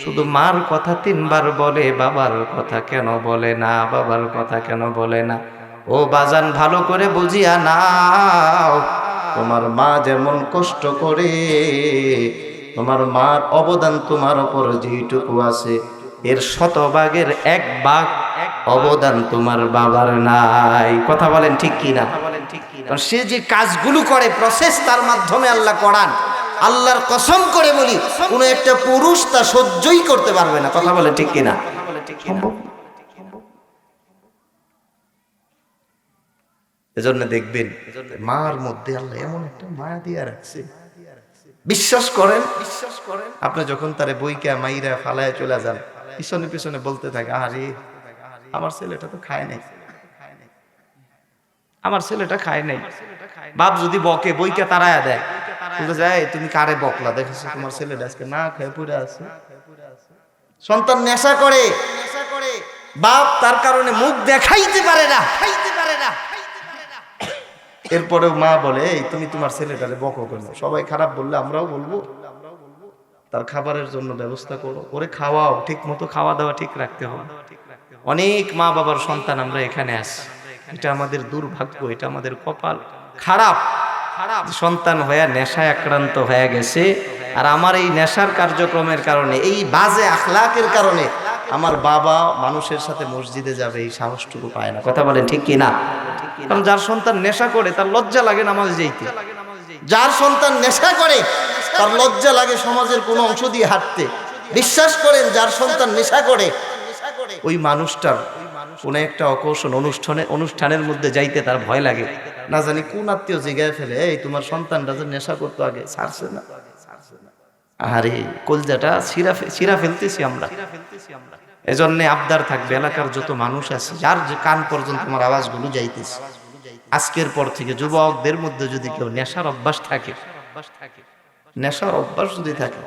শুধু মার কথা 3 বার বলে, বাবার কথা কেন বলে না? বাবার কথা কেন বলে না? ও বাজান, ভালো করে বুঝিয়া নাও, তোমার মা যেমন কষ্ট করে, তোমার মার অবদান তোমার উপর যেটুকু আছে এর 100 ভাগের 1 ভাগ অবদান তোমার বাবার নাই। কথা বলেন ঠিক কিনা? কারণ সে যে কাজগুলো করে, প্রসেস তার মাধ্যমে আল্লাহ করান। আল্লাহর কসম করে বলি, কোন একটা পুরুষ তা সহ্যই করতে পারবে না। কথা বলেন ঠিক কিনা? এজন্য দেখবেন মার মধ্যে আল্লাহ এমন একটা মায়া দিয়া রাখছে, বিশ্বাস করেন আপনি যখন তারে বইকা মাইরা ফালায় চলে যান, পিছনে পিছনে বলতে থাকে আরে আমার ছেলেটা তো খায় নাই, আমার ছেলেটা খায় নাই। বাপ যদি বকে বইকা তারায়া দেয়, যায় তুমি কারে বকলা, দেখেছো তোমার ছেলেটা আজকে না খেয়ে পড়ে আছে। সন্তান নেশা করে, বাপ তার কারণে মুখ দেখাইতে পারে না। এরপরেও মা বলে এই তুমি তোমার ছেলেটারে বকো কেন? সবাই খারাপ বললে আমরাও বলবো। তার খাবারের জন্য ব্যবস্থা করো, ওরে খাওয়াও, ঠিক মতো খাওয়া দাওয়া ঠিক রাখতে হবে। অনেক মা বাবার সন্তান আমরা এখানে আসি, এটা আমাদের দুর্ভাগ্য, এটা আমাদের কপাল খারাপ। সন্তান হয়ে নেশায় আক্রান্ত হয়ে গেছে, আর আমার এই নেশার কার্যক্রমের কারণে, এই বাজে আখলাকের কারণে আমার বাবা মানুষের সাথে মসজিদে যাবে এই সাহসটুকু পায় না। কথা বলেন ঠিক কি না? কারণ যার সন্তান নেশা করে তার লজ্জা লাগে নামাজ যাইতে, যার সন্তান নেশা করে তার লজ্জা লাগে সমাজের কোনো অংশ দিয়ে হাঁটতে। বিশ্বাস করেন, যার সন্তান নেশা করে ওই মানুষটার কোন একটা অকৌশল অনুষ্ঠানের মধ্যে যাইতে তার ভয় লাগে, না জানি কোন আত্মীয় জিগায় ফেলে এই তোমার সন্তানটা যে নেশা করতো আগে ছাড়ছে না। আরে কলজাটা ছিঁড়া ফেলতেছি আমরা। এজন্য আবদার থাকবে, এলাকার যত মানুষ আছে যার যে কান পর্যন্ত আমার আওয়াজগুলো যাইতেছে, আজকের পর থেকে যুবকদের মধ্যে যদি কেউ নেশার অভ্যাস থাকে, নেশার অভ্যাস যদি থাকে,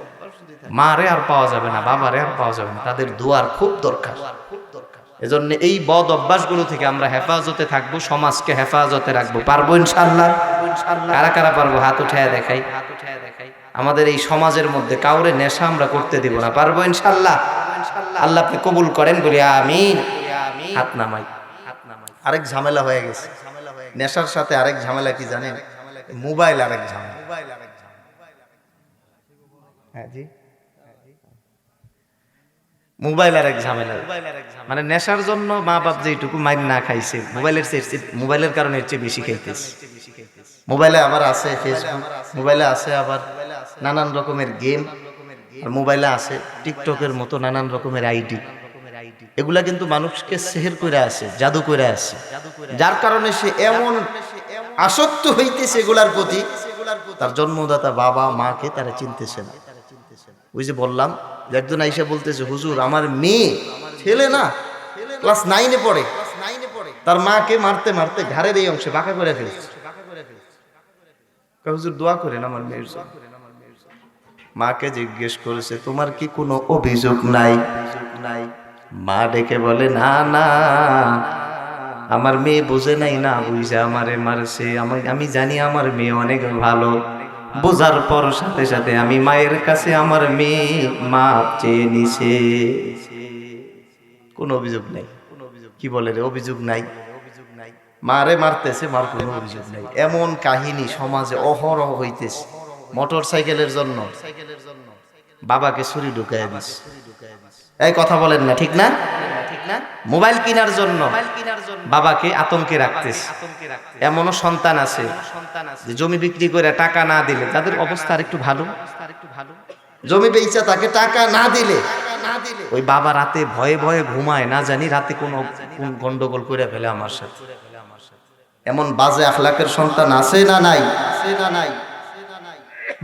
মারে আর পাওয়া যাবে না, বাবারে আর পাওয়া যাবে না, তাদের দুয়ার খুব দরকার। এজন্য এই বদ অভ্যাসগুলো থেকে আমরা হেফাজতে থাকবো, সমাজকে হেফাজতে রাখবো। পারবো ইনশাআল্লাহ? কারা কারা পারবো? হাত উঠায় দেখাই। আমাদের এই সমাজের মধ্যে কাউরে নেশা আমরা করতে দিব না। পারবো ইনশাআল্লাহ? আল্লাহ আপনি কবুল করেন, বলি আমিন। হাত নামাই। আরেক ঝামেলা হয়ে গেছে নেশার সাথে, আরেক ঝামেলা কি জানেন? মোবাইল আরেক ঝামেলা। হ্যাঁ জি, মোবাইল আরেক ঝামেলা। মানে নেশার জন্য মা বাপ যেটুকু মাইর না খাইছে, মোবাইলের কারণে এর চেয়ে বেশি খাইতেছে। মোবাইলে আবার আছে ফেসবুক, মোবাইলে আছে আবার নানান রকমের গেম, আর মোবাইলে আছে টিকটকের মতো নানান রকমের আইডি। এগুলা কিন্তু মানুষকে সেহের করে আছে, জাদু করে আছে, যার কারণে সে এমন আসক্ত হইতেছে এগুলার প্রতি, তার জন্মদাতা বাবা মাকে তারা চিনতেছে না। ওই যে বললাম, একজন আইসা বলতেছে হুজুর আমার মেয়ে, ছেলে না, ক্লাস 9-এ পড়ে, তার মাকে মারতে মারতে ঘাড়ের এই অংশে বাঁকা করে ফেলছে। হুজুর দোয়া করেন আমার মেয়ের জন্য। মাকে জিজ্ঞেস করেছে তোমার কি কোনো অভিযোগ নাই? মা ডেকে বলে না না, আমার মেয়ে বোঝে নাই, না বুঝে আমারে মারছে। আমি জানি আমার মেয়ে অনেক ভালো, বোঝার পর সাথে সাথে আমি মায়ের কাছে আমার মেয়ে মাপ চেয়ে নিছে। কোন অভিযোগ নাই। কি বলে রে, অভিযোগ নাই? মারে মারতেছে, মার কোনো অভিযোগ নাই। এমন কাহিনী সমাজে অহরহ হইতেছে। মোটর সাইকেলের জন্য বাবাকে ছুরি ঢুকায় দিছে। এই কথা বলেন না, ঠিক না? মোবাইল কেনার জন্য বাবাকে আতঙ্কে রাখতেছে। এমনও সন্তান আছে যে জমি বিক্রি করে টাকা না দিলে, তাদের অবস্থা আরেকটু ভালো, জমি বেচা তাকে টাকা না দিলে ওই বাবা রাতে ভয়ে ভয়ে ঘুমায়, না জানি রাতে কোন গন্ডগোল করে ফেলে আমার সাথে। এমন বাজে আখলাকের সন্তান আছে না নাই?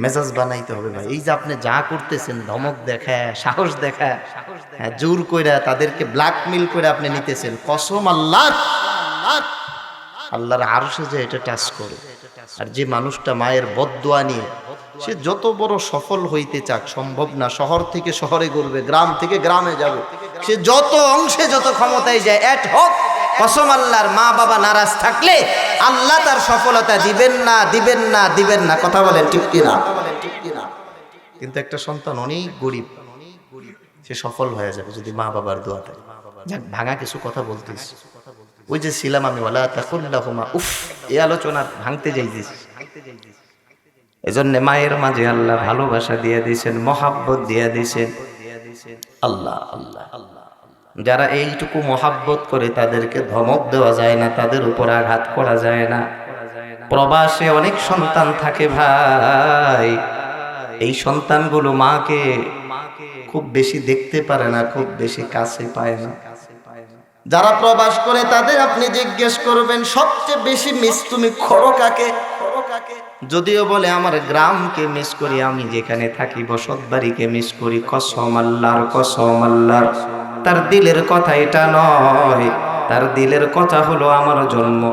মেজাজ বানাইতে হবে ভাই। এই যে আপনি যা করতেছেন, ধমক দেখায়, সাহস দেখায়, হ্যাঁ, জোর কইরা তাদেরকে ব্ল্যাকমেল করে আপনি নিতেছেন, কসম আল্লাহ, আল্লাহর আরশে যে এটা টাচ করে। আর যে মানুষটা মায়ের বদদোয়া নিয়ে সে যত বড় সফল হইতে চাক, সম্ভব না। শহর থেকে শহরে ঘুরবে, গ্রাম থেকে গ্রামে যাবে, সে যত অংশে যত ক্ষমতায় যায়, এট হোক, কসম আল্লাহর, মা বাবা নারাজ থাকলে আল্লাহ তার সফলতা দিবেন না, দিবেন না, দিবেন না। কথা বলেন ঠিক কিনা? কিন্তু একটা সন্তান অনেক গরিব, সে সফল হয়ে যাবে যদি মা বাবার দোয়া থাকে। যাক, ভাঙা কিছু কথা বলতেছি। ওই যে ছিলাম আমি, ওয়ালা তাকুল্লাহুমা উফ, এই আলোচনা ভাঙতে যাইতেছি। এজন্য মায়ের মাঝে আল্লাহ ভালোবাসা দিয়ে দিয়েছেন, মহাব্বত দিয়ে দিয়েছেন। আল্লাহ আল্লাহ আল্লাহ, যারা এইটুকু মহাব্বত করে তাদেরকে ধমক দেওয়া যায় না, তাদের উপর আঘাত করা যায় না। প্রবাসে অনেক সন্তান থাকে ভাই, এই সন্তানগুলো মাকে খুব বেশি দেখতে পারে না, খুব বেশি কাছে পায় না। যারা প্রবাস করে তাদের আপনি জিজ্ঞেস করবেন সবচেয়ে বেশি মিস তুমি করো কাকে? যদিও বলে আমার গ্রামকে মিস করি, আমি যেখানে থাকি বসত বাড়িকে মিস করি। কসম আল্লাহর, কসম আল্লাহর, তার দিলের কথা এটা নয়। তার দিলের কথা হলো আমার জন্ম,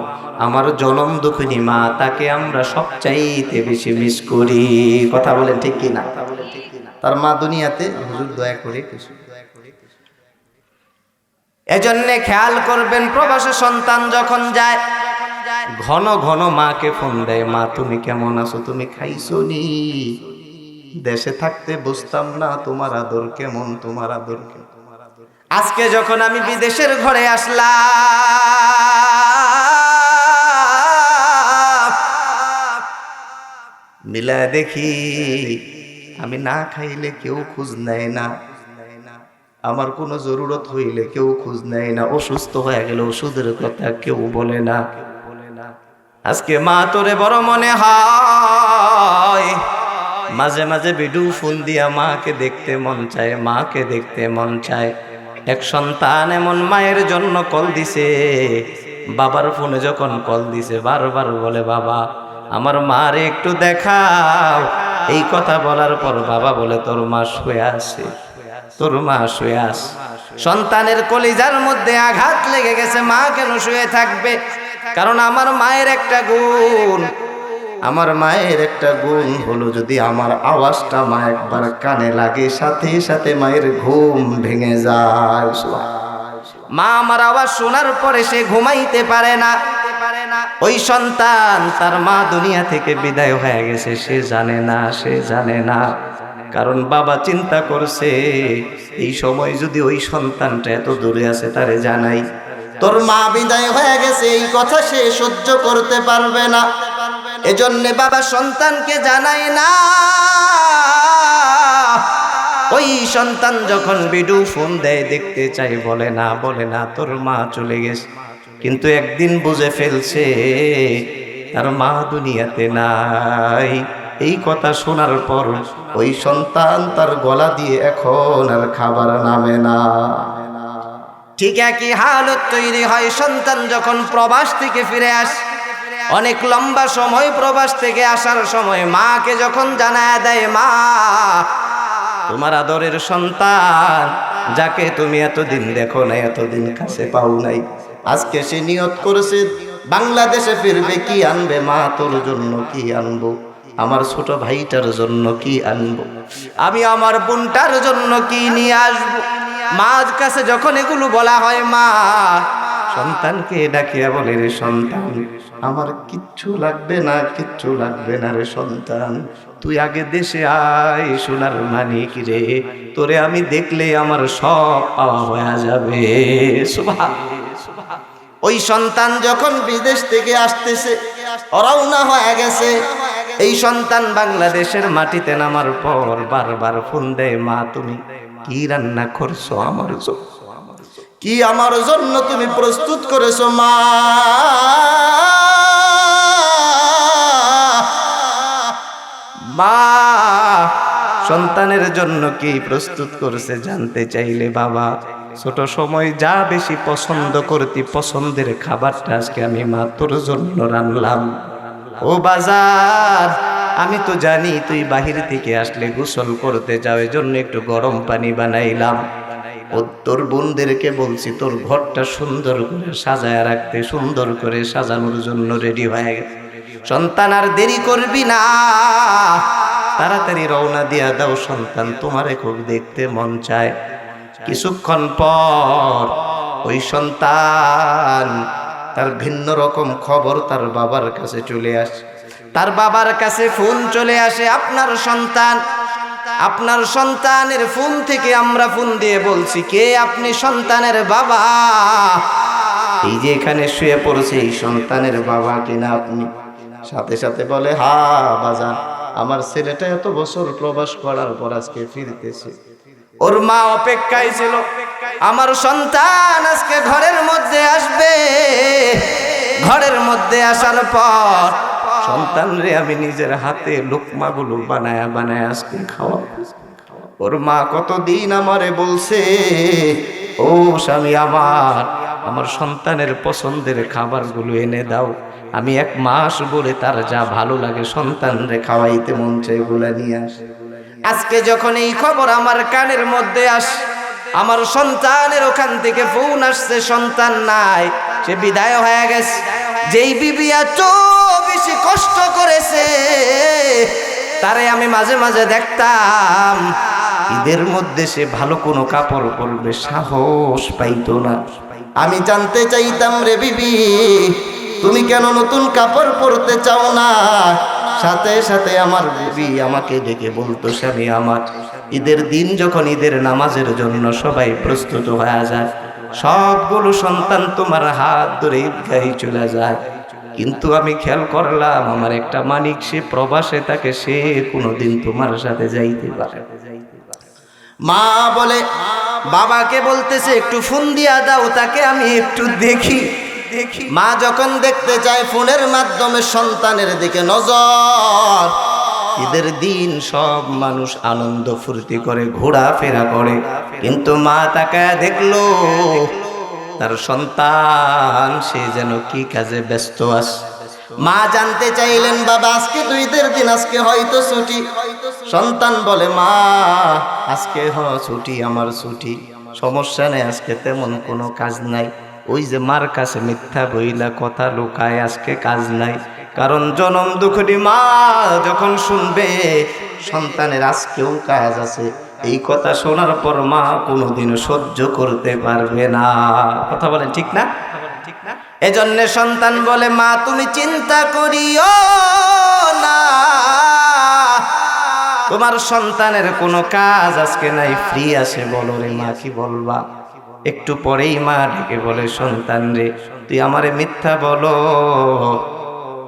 আমার জনম দুঃখিনী মা, তাকে আমরা সবচাইতে বেশি মিস করি। কথা বলেন ঠিক কিনা? তার মা দুনিয়াতে, হুজুর দয়া করে কিছু। এজন্য খেয়াল করবেন, প্রবাসী সন্তান যখন যায় ঘন ঘন মাকে ফোন দেয়, মা তুমি কেমন আছো, তুমি খাইছো নি? দেশে থাকতে বুঝতাম না তোমার আদর কেমন, তোমার আদর কেমন। আজকে যখন আমি বিদেশের ঘরে আসলাম, মিলা দেখি আমি না খাইলে কেউ খোঁজ নেয় না, আমার কোনো জরুরত হইলে কেউ খোঁজ নেয় না, অসুস্থ হয়ে গেলে ওষুধের কথা কেউ বলে না। আজকে মা তোরে বড় মনে হয়, মাঝে মাঝে ভিডিও ফোন দিয়া মাকে দেখতে মন চায়, মাকে দেখতে মন চায়। এক সন্তান এমন মায়ের জন্য কল দিছে, বাবার ফোনে যখন কল দিছে বারবার বলে, বাবা আমার মারে একটু দেখাও। এই কথা বলার পর বাবা বলে, তোর মা শুয়ে আছে, তোর মা শুয়ে আছে। সন্তানের কলিজার মধ্যে আঘাত লেগে গেছে, মা কেন শুয়ে থাকবে? কারণ আমার মায়ের একটা গুণ, আমার মায়ের একটা গুণ হলো, যদি আমার আওয়াজটা মা একবার কানে লাগে, সাথে সাথে মায়ের ঘুম ভেঙে যায়। মা আমার আওয়াজ শোনার পরে সে ঘুমাইতে পারে না। ওই সন্তান তার মা দুনিয়া থেকে বিদায় হয়ে গেছে, সে জানে না, সে জানে না। কারণ বাবা চিন্তা করছে, এই সময় যদি ওই সন্তানটা এত দূরে আছে তারে জানাই, তোর মা বিদায় হয়ে গেছে, এই কথা সে সহ্য করতে পারবে না। এজন্যে বাবা সন্তানকে জানায় না। ওই সন্তান যখন ভিডিও ফোন দেয়, দেখতে চাই, বলে না, বলে না, তোর মা চলে গেছে। কিন্তু একদিন বুঝে ফেলছে তার মা দুনিয়াতে নাই। এই কথা শোনার পর ওই সন্তান তার গলা দিয়ে এখন আর খাবার নামে না। ঠিক একই হালত তৈরি হয় সন্তান যখন প্রবাস থেকে ফিরে আসে। অনেক লম্বা সময় প্রবাস থেকে আসার সময় মাকে যখন জানায় দেয়, মা তোমার আদরের সন্তান, যাকে তুমি এতদিন দেখো না, এতদিন কাছে পাও নাই, আজকে সে নিয়ত করেছে বাংলাদেশে ফিরবে। কি আনবে মা তোর জন্য? কি আনবো? আমার ছোট ভাইটার জন্য কি আনবো? আমি আমার বোনটার জন্য কি নিয়ে আসবো? মার কাছে যখন এগুলো বলা হয়, মা সন্তানকে ডাকিয়া বলে, রে সন্তান, আমার কিচ্ছু লাগবে না, কিচ্ছু লাগবে না রে সন্তান, তুই আগে দেশে আয়, সোনার মানিক রে, তোরে আমি দেখলে আমার সব পাওয়া হয়ে যাবে। ওই সন্তান যখন বিদেশ থেকে আসতেছে, রওনা হয়ে গেছে, এই সন্তান বাংলাদেশের মাটিতে নামার পর বারবার ফোন দেয়, মা তুমি কি রান্না করছো আমার জন্য? কি আমার জন্য তুমি প্রস্তুত করেছো মা? মা সন্তানের জন্য কি প্রস্তুত করেছে জানতে চাইলে, বাবা ছোট সময় যা বেশি পছন্দ করতি, পছন্দের খাবারটা আজকে আমি মা তোর জন্য রান্নাম। ও বাজার, আমি তো জানি তুই বাহির থেকে আসলে গোসল করতে যাও, এজন্য একটু গরম পানি বানাইলাম। ও তোর বোনদেরকে বলছি তোর ঘরটা সুন্দর করে সাজায় রাখতে, সুন্দর করে সাজানোর জন্য রেডি হয়ে গেছে। সন্তান আর দেরি করবি না, তাড়াতাড়ি রওনা দিয়া দাও, সন্তান তোমারে খুব দেখতে মন চায়। কিছুক্ষণ পর ওই সন্তান তার ভিন্ন রকম খবর তার বাবার কাছে চলে আসে। তার বাবার কাছে ফোন চলে আসে, আপনার সন্তানের ফোন থেকে আমরা ফোন দিয়ে বলছি, কে আপনি? সন্তানের বাবা। এই যে এখানে শুয়ে পড়েছে এই সন্তানের বাবা কিনা আপনি? সাথে সাথে বলে, হ্যাঁ বাজান, আমার ছেলেটা এত বছর প্রবাস করার পর আজকে ফিরতেছে। ওর মা অপেক্ষায় ছিল, আমার সন্তান আজকে ঘরের মধ্যে আসবে। ঘরের মধ্যে আসার পর সন্তান রে আমি নিজের হাতে লোকমাগুলো বানায়া বানায়া আজকে খাওয়াবো। ওর মা কতদিন আমারে বলছে, ও স্বামী আমার সন্তানের পছন্দের খাবারগুলো এনে দাও। আমি 1 মাস বলে তার যা ভালো লাগে সন্তান রে খাওয়াইতে মন চাই এগুলা নিয়ে আসে। আজকে যখন এই খবর আমার কানের মধ্যে আসে, আমার সন্তানের ওখান থেকে ফোন আসছে, সন্তান নাই, সে বিদায় হয়ে গেছে। যেই বিবি এত বেশি কষ্ট করেছে তারে আমি মাঝে মাঝে দেখতাম, ঈদের মধ্যে সে ভালো কোনো কাপড় পরবে সাহস পাইতো না। আমি জানতে চাইতাম, রে বিবি তুমি কেন নতুন কাপড় পরতে চাও না? সাথে সাথে আমার বিবি আমাকে ডেকে বলতো, স্বামী আমার ঈদের দিন যখন ঈদের নামাজের জন্য সবাই প্রস্তুত হয়ে যায়, সবগুলো সন্তান তোমার হাত ধরে ঈদগাহে চলে যায়, কিন্তু আমি খেয়াল করলাম আমার একটা মানিক সে প্রবাসে থাকে, সে কোনোদিন তোমার সাথে যাইতে পারে। মা বলে, বাবাকে বলতেছে একটু ফোন দিয়া দাও তাকে, আমি একটু দেখি। মা যখন দেখতে চায় ফোনের মাধ্যমে সন্তানের দিকে নজর। ঈদের দিন সব মানুষ আনন্দ ফুর্তি করে, ঘোরাফেরা করে, কিন্তু মা তাকায় দেখলো তার সন্তান সে যেন কি কাজে ব্যস্ত আছে। মা জানতে চাইলেন, বাবা আজকে তো ঈদের দিন, আজকে হয়তো ছুটি। সন্তান বলে, মা আজকে ছুটি, আমার ছুটি, সমস্যা নেই, আজকে তেমন কোনো কাজ নাই। ওই যে মার কাছে মিথ্যা বইলা কথা লুকায়, আজকে কাজ নাই। কারণ জনম দুঃখী মা যখন শুনবে সন্তানের আজকেও কাজ আছে, এই কথা শোনার পর মা কোনোদিনও সহ্য করতে পারবে না। কথা বলেন ঠিক না? এজন্য সন্তান বলে, মা তুমি চিন্তা করিও না, তোমার সন্তানের কোনো কাজ আজকে নাই, ফ্রি আছে। বলো রে মা, কি বলবা? একটু পরেই মা ডেকে বলে, সন্তান রে তুই আমারে মিথ্যা বলো,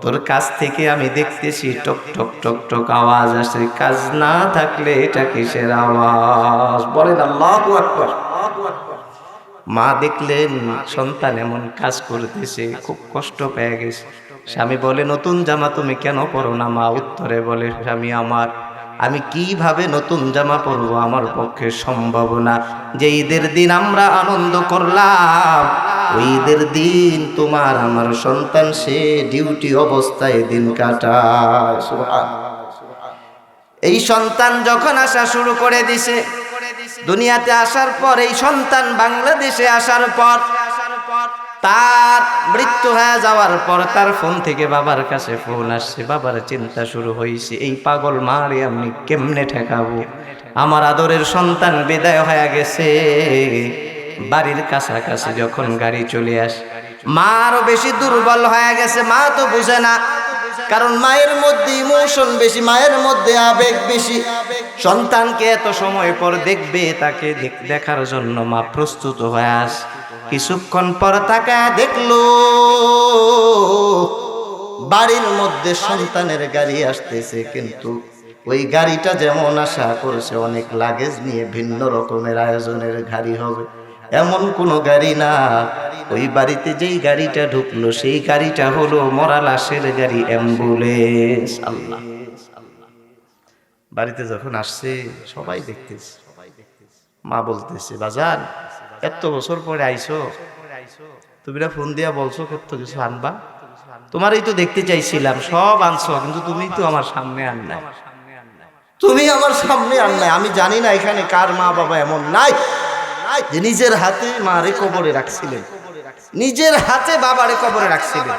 তোর কাছ থেকে আমি দেখতেছি টক টক টক টক আওয়াজ আসে, কাজ না থাকলে এটা কিসের আওয়াজ? বলেন আল্লাহু আকবার। মা দেখলেন সন্তান এমন কাজ করতেছে, খুব কষ্ট পেয়ে গেছে। স্বামী বলে, নতুন জামা তুমি কেন পরো না? মা উত্তরে বলে, স্বামী আমার, আমি কিভাবে নতুন জামা পরবো? আমার পক্ষে সম্ভব না। যে ঈদের দিন আমরা আনন্দ করলাম, ওই ঈদের দিন তোমার আমার সন্তান সে ডিউটি অবস্থায় দিন কাটায়। এই সন্তান যখন আসা শুরু করে দিছে, দুনিয়াতে আসার পর, এই সন্তান বাংলাদেশে আসার পর, তার মৃত্যু হয়ে যাওয়ার পর তার ফোন থেকে বাবার কাছে ফোন আসছে। বাবার চিন্তা শুরু হয়েছে, এই পাগল মারে আমি কেমনে ঠেকাবো? আমার আদরের সন্তান বিদায় হয়ে গেছে। বাড়ির কাছাকাছি যখন গাড়ি চলে আসে, মা আরো বেশি দুর্বল হয়ে গেছে। মা তো বুঝে না, কারণ মায়ের মধ্যে ইমোশন বেশি, মায়ের মধ্যে আবেগ বেশি। সন্তানকে এত সময় পর দেখবে, তাকে দেখার জন্য মা প্রস্তুত হয়ে আসে। কিছুক্ষণ পর তাকায় দেখলো বাড়ির মধ্যে সন্তানের গাড়ি আসতেছে, কিন্তু ওই গাড়িটা যেমন আশা করেছে অনেক লাগেজ নিয়ে ভিন্ন রকমের আয়োজনের গাড়ি হবে, এমন কোনো গাড়ি না। ওই বাড়িতে যেই গাড়িটা ঢুকলো সেই গাড়িটা হলো মরা লাশের গাড়ি, অ্যাম্বুলেন্স। আল্লাহ, বাড়িতে যখন আসছে সবাই দেখতেছে। মা বলতেছে, বাজান এত বছর পরে আইছো, তুমি না ফোন দিয়া বলছো কত কিছু আনবা, তোমারই তো দেখতে চাইছিলাম, সব আনছো, কিন্তু তুমি তো আমার সামনে আন নাই, তুমি আমার সামনে আন নাই। আমি জানি না এখানে কার মা বাবা এমন নাই যে নিজের হাতে মারে কবরে রাখছিলেন, নিজের হাতে বাবারে কবরে রাখছিলেন।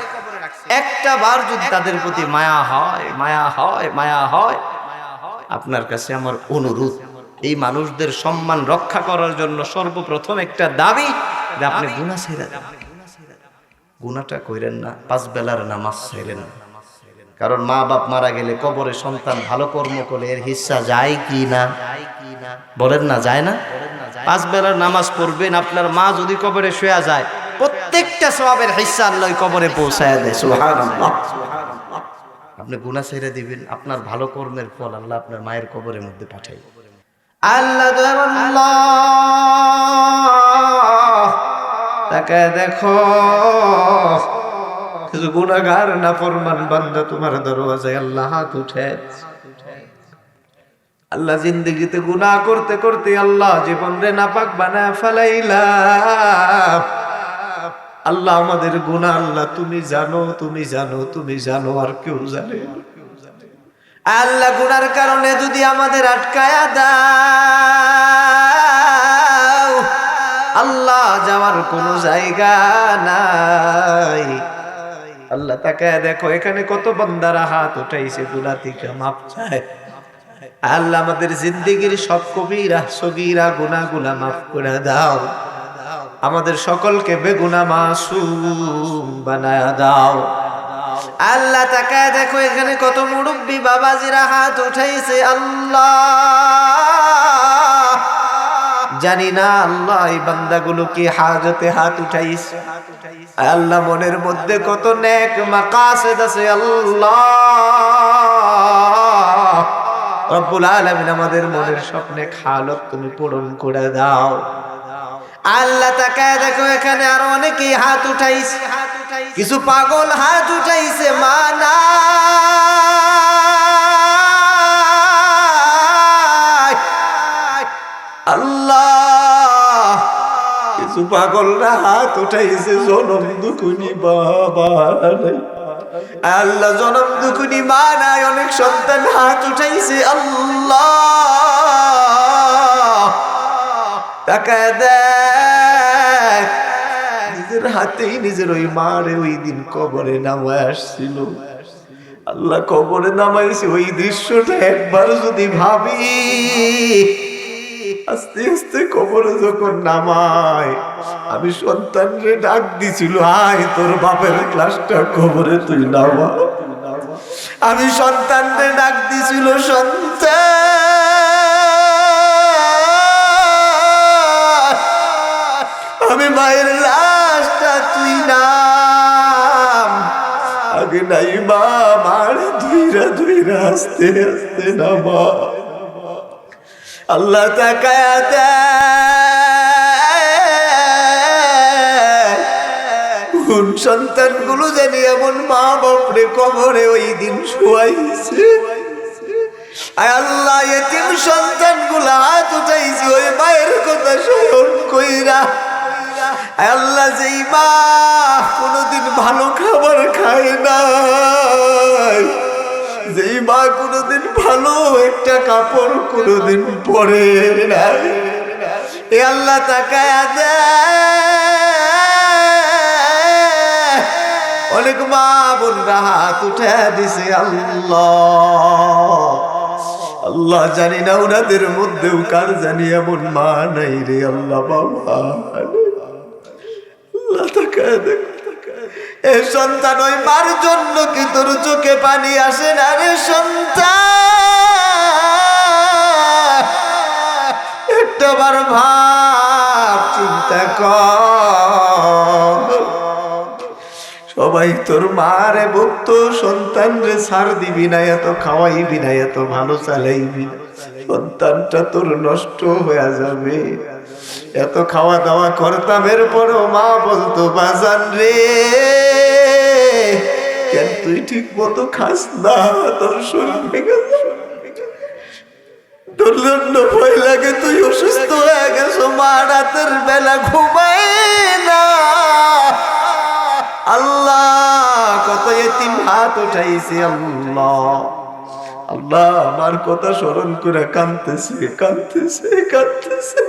একটা বার যদি তাদের প্রতি মায়া হয়, মায়া হয়, মায়া হয়, আপনার কাছে আমার অনুরোধ, এই মানুষদের সম্মান রক্ষা করার জন্য সর্বপ্রথম একটা দাবি যে আপনি গুনাহ ছেড়ে দেন, গুনাহটা কইরেন না, 5 বেলার নামাজ ছাইরেন না। কারণ মা বাপ মারা গেলে কবরে সন্তান ভালো কর্ম করলে এর হিস্সা যায় কি না, বলেন না, যায় না? 5 বেলার নামাজ পড়বেন, আপনার মা যদি কবরে শুয়ে যায়, প্রত্যেকটা সওয়াবের হিস্সা আল্লাহ কবরে পৌঁছায় দেয়। সুবহানাল্লাহ। আপনি গুনাহ ছেড়ে দিবেন, আপনার ভালো কর্মের ফল আল্লাহ আপনার মায়ের কবরের মধ্যে পাঠাই। আল্লাহ তাকে দেখো, কিছু গুনাহগার নাফরমান বান্দা তোমার দরওয়াজায় আল্লাহ হাত উঠে। আল্লাহ জিন্দেগিতে গুনাহ করতে করতে আল্লাহ জীবন রে নাপাক বানায় ফেলাইলা। আল্লাহ আমাদের গুনাহ আল্লাহ তুমি জানো, তুমি জানো, তুমি জানো, আর কেউ জানে না। আল্লাহ গুনার কারণে যদি আমাদের আটকায়া দাও, আল্লাহ যাওয়ার কোনো জায়গা নাই। আল্লাহ তাকায় দেখো, এখানে কত বান্দারা হাত উঠাইছে, গুনাহ থেকে মাপ চায়। আল্লাহ আমাদের জিন্দেগির সব কবিরা সগীরা গুনাহগুলা মাফ করে দাও, আমাদের সকলকে বেগুনাহ মাসুম বানায়া দাও। আল্লাহ তাকায় দেখো, এখানে কত মুরব্বী বাবাজিরা হাত উঠাইছে। আল্লাহ জানি না আল্লাহ এই বান্দাগুলো কি হাজতে হাত উঠাইছে। আল্লাহ মনের মধ্যে কত নেক মাকাসিদ আছে। আল্লাহ রব্বুল আলামিন আমাদের মনের স্বপ্নে হালত তুমি পূরণ করে দাও। আল্লাহ তাকায় দেখো, এখানে আরো অনেকেই হাত উঠাইছে, কিছু পাগল হাত উঠাইছে। মানা আল্লাহ, কিছু পাগলরা হাত উঠাইছে জনম দুকুনি বাবা নাই। আল্লাহ জনম দুকুনি মা নাই, অনেক সন্তান হাত উঠাইছে। আল্লাহ তাকায় দেখ, নিজের হাতেই নিজের ওই মারে ওই দিন কবরে নামায় আসছিল। আল্লাহ কবরে নামাইছে, ওই দৃশ্যটা একবার যদি ভাবি, আস্তে আস্তে কবরে যখন নামায়, আমি সন্তানরে ডাক দিছিল, আয় তোর বাপের ক্লাসটা কবরে তুই নামা। আমি সন্তানরে ডাক দিছিল, সন্তান আমি মায়ের লাশটা তুই নাম। আগে নাই মা, মার ধুইরা ধুইরা আস্তে আস্তে নামা। আল্লাহ তাকায়া দেখ, সন্তানগুলো জানি এমন মা বাপরে কবরে ওই দিন শুয়াইছে। আল্লাহ এতিম সন্তানগুলো হাত উঠাইছে ওই মায়ের কথা স্মরণ কইরা। আল্লাহ যেই মা কোনোদিন ভালো খাবার খায় নাই, যেই মা কোনোদিন ভালো একটা কাপড় কোনোদিন পরে নাই, এ আল্লাহ তাকায়া দেখ, অনেক মা বোনরা হাত উঠে দিছে। আল্লাহ আল্লাহ জানি না ওনাদের মধ্যেও কার জানি এমন মা নাই রে আল্লাহ। বাবা আল্লাহ তাকায়া দেখ, এ সন্তান ওই মার জন্য কি তোর চোখে পানি আসে না রে সন্তান? একটাবার ভাব চিন্তা কর, সবাই তোর মারে ভক্ত, সন্তান রে ছাড় দিবি না, এত খাওয়াইবি না, এত ভালো চালাইবি না, সন্তানটা তোর নষ্ট হয়ে যাবে। এত খাওয়া দাওয়া করতাম, এরপরও মা বলতো বাজান রে কেন তুই ঠিক মতো খাস না, তোর শরীর ভেঙে তোর জন্য ভয় লাগে, তুই অসুস্থ হয়ে গেছো। মা রাতের বেলা ঘুমায় না, হাত উঠাইছে আল্লাহ আল্লাহ আমার কথা স্মরণ করে কাঁদতেছে কাঁদতেছে কাঁদতেছে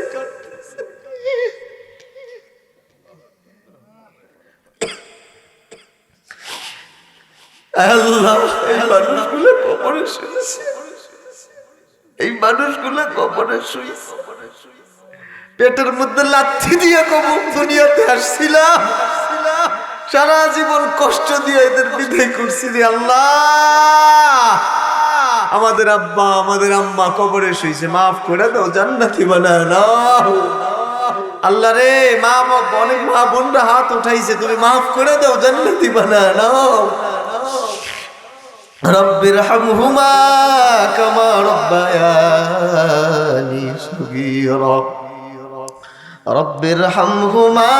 আল্লাহ এই মানুষগুলো কবরে শুয়েছে এই মানুষগুলো কবরে শুয়েছে পেটের মধ্যে লাথি দিয়ে কবর দুনিয়াতে আসছিলাম সারা জীবন কষ্ট দিয়ে এদের বিদায় করছি রে আল্লাহ আমাদের আব্বা আমাদের আম্মা কবরে শুয়েছে মাফ করে দাও জান্নাতি বানায় নাও আল্লাহ রে মা অনেক মা বোনরা হাত উঠাইছে তুমি মাফ করে দাও জান্নাতি বানায় নাও রব্বির হামহুমা কামা রব্বায়ানি সগীরা রব্বির হামহুমা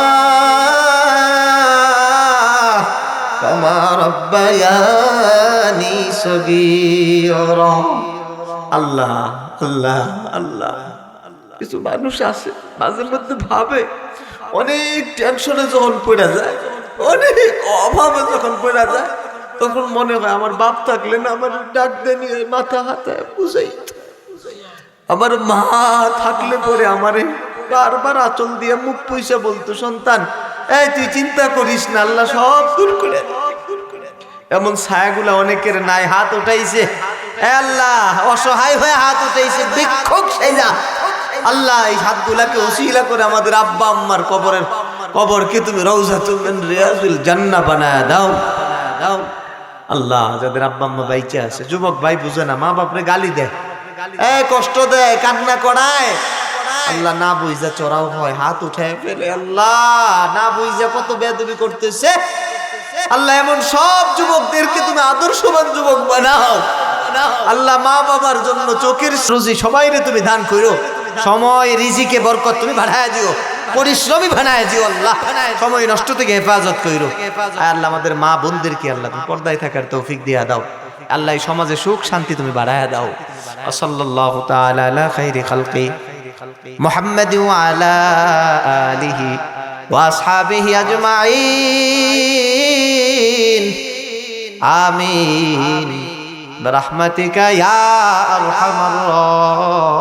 কামা রব্বায়ানি সগীরা আল্লাহ আল্লাহ আল্লাহ কিছু মানুষ আছে মাঝে মধ্যে ভাবে অনেক টেনশনে যখন পড়া যায় অনেক অভাবে যখন পড়া যায় তখন মনে হয় আমার বাপ থাকলে না আমার ডাক দিয়ে নিয়ে মাথা হাতে বুঝাই আমার মা থাকলে পরে আমারে বারবার আঁচল দিয়ে মুখ পয়সা বলতো সন্তান এই তুই চিন্তা করিস না আল্লাহ সব দূর করে এমন ছায়াগুলা অনেকের নাই হাত উঠাইছে আল্লাহ অসহায় হয়ে হাত উঠাইছে ভিক্ষুক সেজা আল্লাহ এই হাতগুলাকে ওসিলা করে আমাদের আব্বা আম্মার কবরকে তুমি রওজাতুম মিন রিয়াজিল জান্নাহ বানায়া দাও দাও আল্লাহ যাদের আব্বা আম্মা বাইচে আছে যুবক ভাই বুঝে না মা বাপরে গালি দেয় কষ্ট দেয় কান্না করায় আল্লাহ না বুঝা চড়াও হয় হাত উঠায় ফেলে আল্লাহ না বুঝা কত বেয়াদবি করতেছে আল্লাহ এমন সব যুবকদেরকে তুমি আদর্শবান যুবক বানাও আল্লাহ মা বাবার জন্য চোখের রুজি সবাইরে তুমি দান করো সময় রিজিকে বরকত তুমি বাড়ায় দিও পরিশ্রমী বানায় দিও আল্লাহ সময় নষ্ট থেকে হেফাজত করো আল্লাহ আমাদের মা বোনদেরকে আল্লাহ তুমি পর্দায় থাকার তৌফিক দিয়া দাও আল্লাহ এই সমাজে সুখ শান্তি তুমি বাড়ায় দাও সাল্লাল্লাহু তাআলা আলা খাইরি খালকি মুহাম্মাদ ওয়া আলা আলিহি ওয়া আসহাবিহি আজমাইন আমিন برحمتك يا أرحم الراحمين